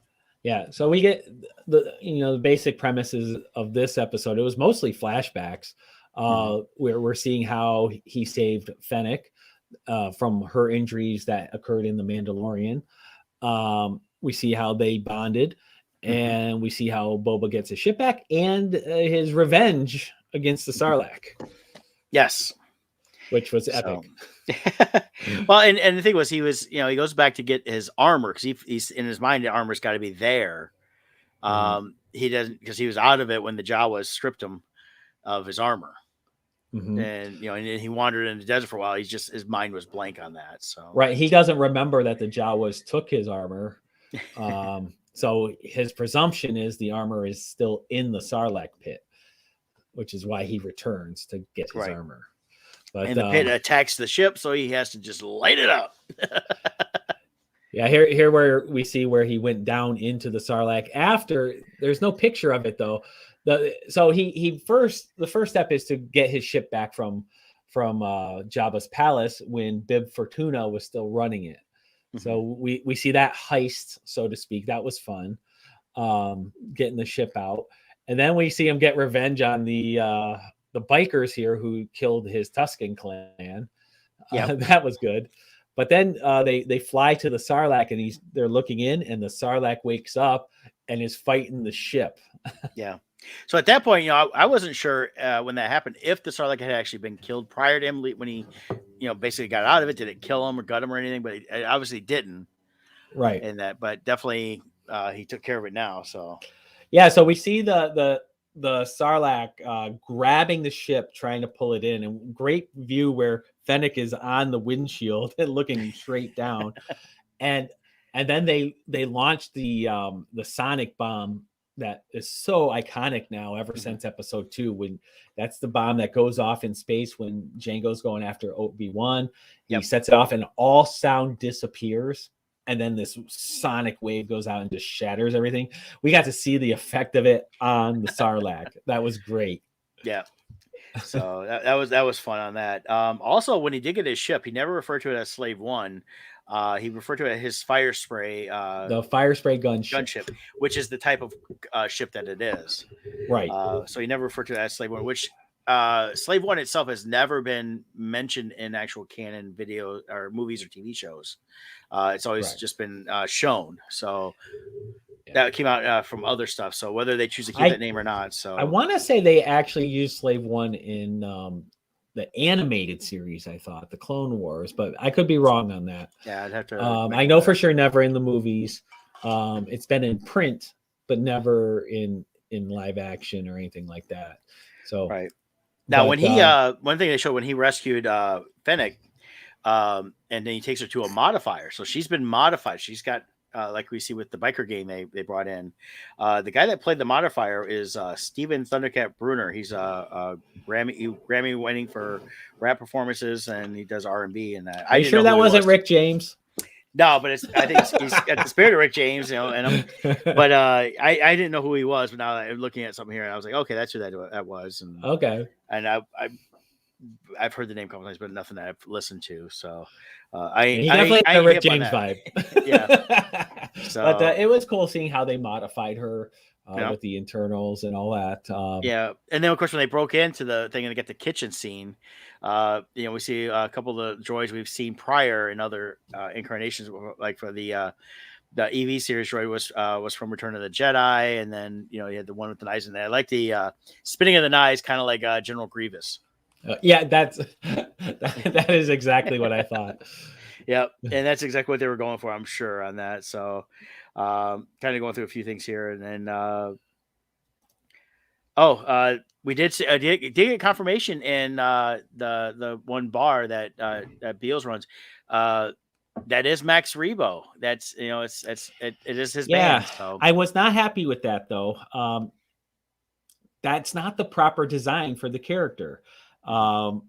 Speaker 2: Yeah, so we get the basic premises of this episode. It was mostly flashbacks. Where we're seeing how he saved Fennec from her injuries that occurred in the Mandalorian. We see how they bonded, and we see how Boba gets his ship back and his revenge against the Sarlacc.
Speaker 1: Yes,
Speaker 2: which was epic.
Speaker 1: Well, and the thing was, he he goes back to get his armor because he's in his mind the armor's got to be there. He doesn't because he was out of it when the Jawas stripped him of his armor. And and he wandered in the desert for a while. His mind was blank on that. So
Speaker 2: he doesn't remember that the Jawas took his armor. So his presumption is the armor is still in the Sarlacc pit, which is why he returns to get his armor. But
Speaker 1: and the pit attacks the ship, so he has to just light it up.
Speaker 2: Yeah, here where we see where he went down into the Sarlacc. After there's no picture of it though. So the first step is to get his ship back from Jabba's palace when Bib Fortuna was still running it.
Speaker 1: Mm-hmm.
Speaker 2: So we see that heist, so to speak. That was fun, getting the ship out, and then we see him get revenge on the bikers here who killed his Tusken clan.
Speaker 1: Yeah,
Speaker 2: That was good. But then they fly to the Sarlacc and they're looking in, and the Sarlacc wakes up and is fighting the ship.
Speaker 1: yeah. So at that point, I wasn't sure when that happened if the Sarlacc had actually been killed prior to him when he, basically got out of it. Did it kill him or gut him or anything? But it obviously didn't.
Speaker 2: Right.
Speaker 1: In that, but definitely he took care of it now. So
Speaker 2: Yeah. So we see the Sarlacc grabbing the ship, trying to pull it in, and great view where Fennec is on the windshield and looking straight down, and then they launched the sonic bomb that is so iconic now ever since episode 2, when that's the bomb that goes off in space when Django's going after Obi-Wan. He sets it off and all sound disappears, and then this sonic wave goes out and just shatters everything. We got to see the effect of it on the Sarlacc. That was great.
Speaker 1: Yeah. So that was fun on that. Also, when he did get his ship, he never referred to it as Slave One. He referred to it as his fire spray
Speaker 2: The fire spray gunship,
Speaker 1: which is the type of ship that it is.
Speaker 2: right?
Speaker 1: So he never referred to it as Slave One, which Slave One itself has never been mentioned in actual canon video or movies or TV shows. It's always just been shown. So that came out from other stuff. So whether they choose to keep that name or not. So
Speaker 2: I want to say they actually used Slave One in the animated series. I thought the Clone Wars, but I could be wrong on that.
Speaker 1: Yeah, I'd have to.
Speaker 2: I know for sure never in the movies. It's been in print, but never in live action or anything like that. So
Speaker 1: right now, when he one thing they showed when he rescued Fennec, and then he takes her to a modifier. So she's been modified. She's got like we see with the biker game they brought in. The guy that played the modifier is Steven Thundercat Bruner. He's a Grammy winning for rap performances, and he does R&B and that.
Speaker 2: Are you sure that wasn't Rick James?
Speaker 1: No, but I think he's got the spirit of Rick James, but I didn't know who he was, but now I'm looking at something here, and I was like, okay, that's who that was. And
Speaker 2: okay,
Speaker 1: and I've heard the name a couple times, but nothing that I've listened to. So
Speaker 2: he definitely had a Rick James vibe.
Speaker 1: Yeah. So,
Speaker 2: but it was cool seeing how they modified her with the internals and all that.
Speaker 1: Yeah, and then of course when they broke into the thing and they get the kitchen scene, we see a couple of the droids we've seen prior in other incarnations, like for the EV series droid was from Return of the Jedi, and then you had the one with the knives in there. I like the spinning of the knives, kind of like General Grievous.
Speaker 2: Yeah, that is exactly what I thought.
Speaker 1: Yeah, and that's exactly what they were going for, I'm sure, on that. So, kind of going through a few things here, and then we did get confirmation in the one bar that Beals runs. That is Max Rebo. That's it is his band. So
Speaker 2: I was not happy with that though. That's not the proper design for the character.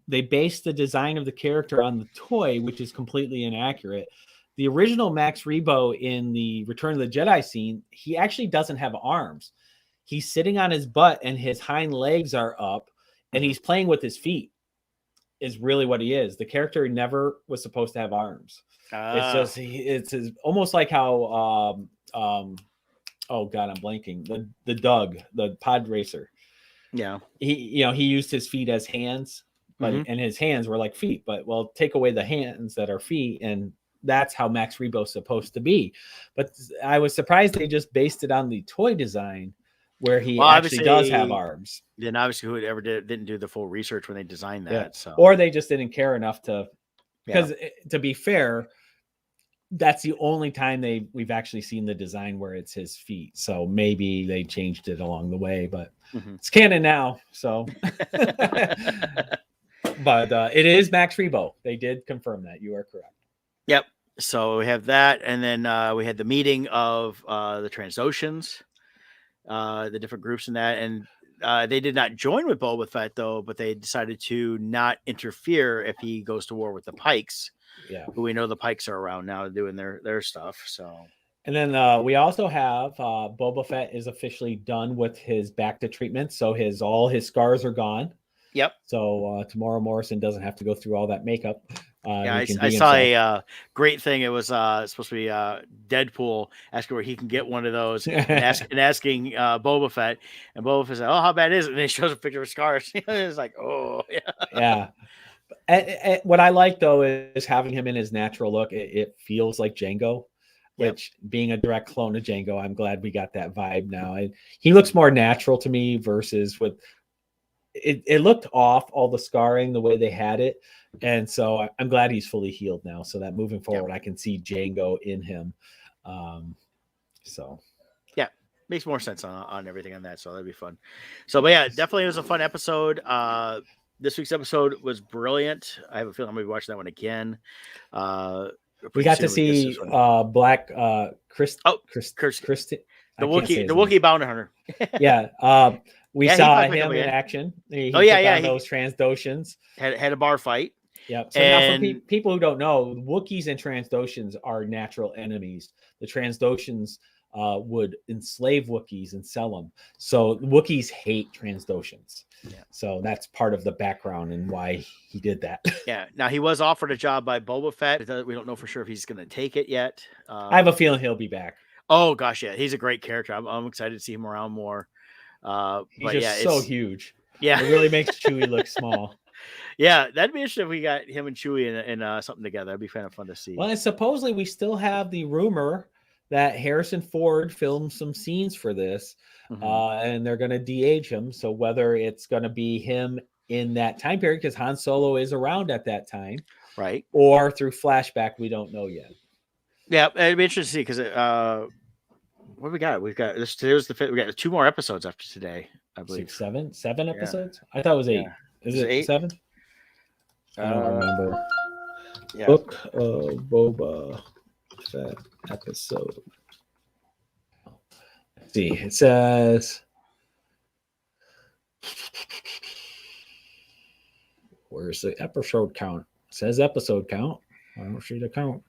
Speaker 2: They based the design of the character on the toy, which is completely inaccurate. The original Max Rebo in the Return of the Jedi scene, he actually doesn't have arms. He's sitting on his butt and his hind legs are up and he's playing with his feet is really what he is. The character never was supposed to have arms. It's almost like how, oh God, I'm blanking. The Doug, the pod racer.
Speaker 1: Yeah.
Speaker 2: He used his feet as hands, but and his hands were like feet, but take away the hands that are feet. And that's how Max Rebo's supposed to be. But I was surprised they just based it on the toy design where he actually does have arms.
Speaker 1: Then obviously whoever didn't do the full research when they designed that. Yeah. So,
Speaker 2: or they just didn't care enough to, because to be fair, that's the only time we've actually seen the design where it's his feet. So maybe they changed it along the way, but it's canon now. So, but it is Max Rebo. They did confirm that. You are correct.
Speaker 1: Yep. So we have that. And then we had the meeting of the Transoceans, the different groups in that. And they did not join with Boba Fett though, but they decided to not interfere if he goes to war with the Pikes.
Speaker 2: Yeah.
Speaker 1: who we know the Pikes are around now doing their stuff. So.
Speaker 2: And then we also have Boba Fett is officially done with his back to treatment, so all his scars are gone.
Speaker 1: Yep.
Speaker 2: So Tamara Morrison doesn't have to go through all that makeup.
Speaker 1: Yeah,
Speaker 2: he can
Speaker 1: I
Speaker 2: be
Speaker 1: saw
Speaker 2: himself.
Speaker 1: a great thing. It was supposed to be Deadpool asking where he can get one of those, and asking Boba Fett, and Boba Fett said, "Oh, how bad is it?" And he shows a picture of scars. It's like, oh yeah,
Speaker 2: Yeah. What I like though is having him in his natural look. It feels like Django,
Speaker 1: Yep.
Speaker 2: which being a direct clone of Django, I'm glad we got that vibe now. He looks more natural to me versus with it looked off, all the scarring, the way they had it. And so I'm glad he's fully healed now, so that moving forward, I can see Django in him. So
Speaker 1: yeah, makes more sense on everything on that. So that'd be fun. So, but yeah, definitely was a fun episode. This week's episode was brilliant. I have a feeling I'm gonna be watching that one again.
Speaker 2: we got to see Black
Speaker 1: Kristen, the Wookiee bounty hunter.
Speaker 2: Yeah. We saw him in action. He took on those Transdoshans.
Speaker 1: Had a bar fight.
Speaker 2: Yep. So now for people who don't know, Wookiees and Transdoshans are natural enemies. The Transdoshans would enslave Wookiees and sell them. So Wookiees hate Transdoshans. Yeah. So that's part of the background and why he did that.
Speaker 1: Yeah. Now he was offered a job by Boba Fett. We don't know for sure if he's going to take it yet.
Speaker 2: I have a feeling he'll be back.
Speaker 1: Oh gosh, yeah, he's a great character. I'm excited to see him around more.
Speaker 2: He's just so huge.
Speaker 1: Yeah,
Speaker 2: it really makes Chewie look small.
Speaker 1: Yeah, that'd be interesting if we got him and Chewie in something together. That'd be kind of fun to see.
Speaker 2: Well, and supposedly we still have the rumor that Harrison Ford filmed some scenes for this, and they're going to de-age him. So whether it's going to be him in that time period, because Han Solo is around at that time,
Speaker 1: right,
Speaker 2: or through flashback, we don't know yet.
Speaker 1: Yeah, it'd be interesting to see because what do we got? We've got this. Today's the fifth. We got 2 more episodes after today, I believe.
Speaker 2: 7 episodes. I thought it was 8. Yeah. Is it 8? 7? I don't remember. Yeah. Book of Boba Fett episode. Let's see. It says, where's the episode count? It says episode count. I don't see the count.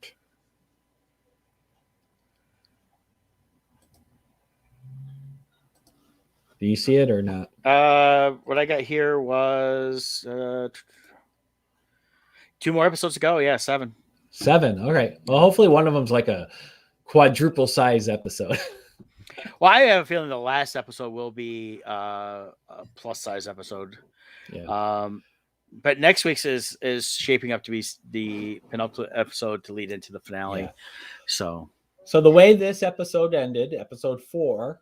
Speaker 2: Do you see it or not?
Speaker 1: What I got here was 2 more episodes to go. Yeah, 7.
Speaker 2: 7. All right. Well, hopefully one of them's like a quadruple size episode.
Speaker 1: Well, I have a feeling the last episode will be a plus size episode. Yeah. But next week's is shaping up to be the penultimate episode to lead into the finale. Yeah. So
Speaker 2: the way this episode ended, episode 4,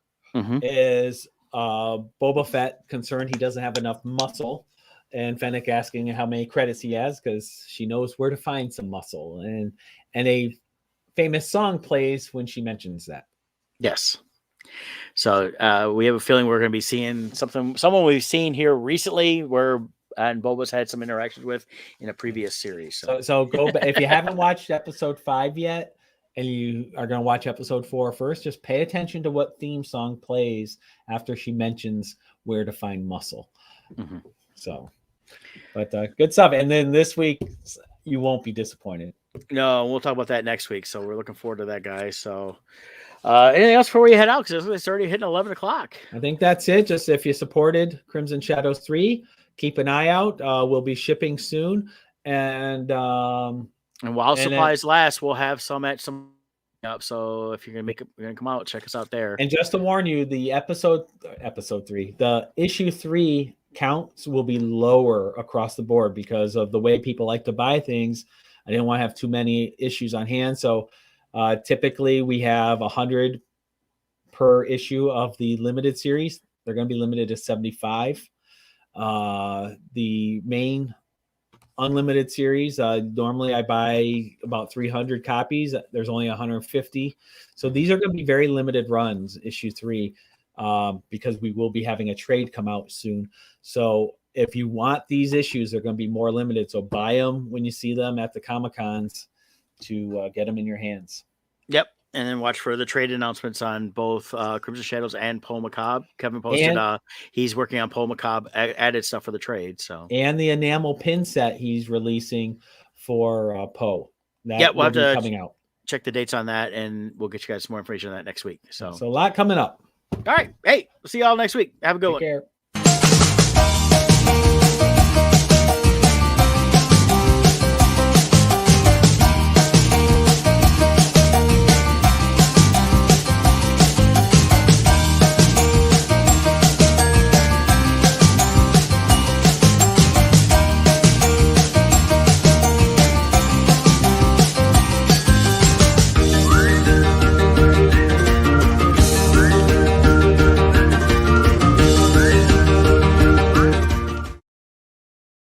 Speaker 2: is Boba Fett concerned he doesn't have enough muscle, and Fennec asking how many credits he has because she knows where to find some muscle, and a famous song plays when she mentions that.
Speaker 1: Yes. So we have a feeling we're going to be seeing someone we've seen here recently and Boba's had some interactions with in a previous series.
Speaker 2: So go back if you haven't watched episode 5 yet, and you are going to watch episode 4 first, just pay attention to what theme song plays after she mentions where to find muscle. So, but good stuff. And then this week, you won't be disappointed.
Speaker 1: No, we'll talk about that next week. So we're looking forward to that, guys. So anything else before we head out? Because it's already hitting 11 o'clock.
Speaker 2: I think that's it. Just if you supported Crimson Shadows 3, keep an eye out. We'll be shipping soon.
Speaker 1: And while supplies last, we'll have some up. So if you're gonna come out, check us out there.
Speaker 2: And just to warn you, the episode 3, the issue 3 counts will be lower across the board because of the way people like to buy things. I didn't want to have too many issues on hand, so typically we have 100 per issue of the limited series. They're going to be limited to 75. The main unlimited series, normally I buy about 300 copies. There's only 150, so these are going to be very limited runs, issue 3, because we will be having a trade come out soon. So if you want these issues, they're going to be more limited, so buy them when you see them at the Comic-Cons to get them in your hands.
Speaker 1: Yep. And then watch for the trade announcements on both Crimson Shadows and Paul McCobb. Kevin posted he's working on Paul McCobb added stuff for the trade. So,
Speaker 2: and the enamel pin set he's releasing for Poe. That
Speaker 1: Yeah, we'll
Speaker 2: will
Speaker 1: have
Speaker 2: be
Speaker 1: to
Speaker 2: coming out.
Speaker 1: check the dates on that, and we'll get you guys some more information on that next week. So
Speaker 2: a lot coming up.
Speaker 1: all right. Hey, we'll see y'all next week. Have a good
Speaker 2: Take
Speaker 1: one.
Speaker 2: care.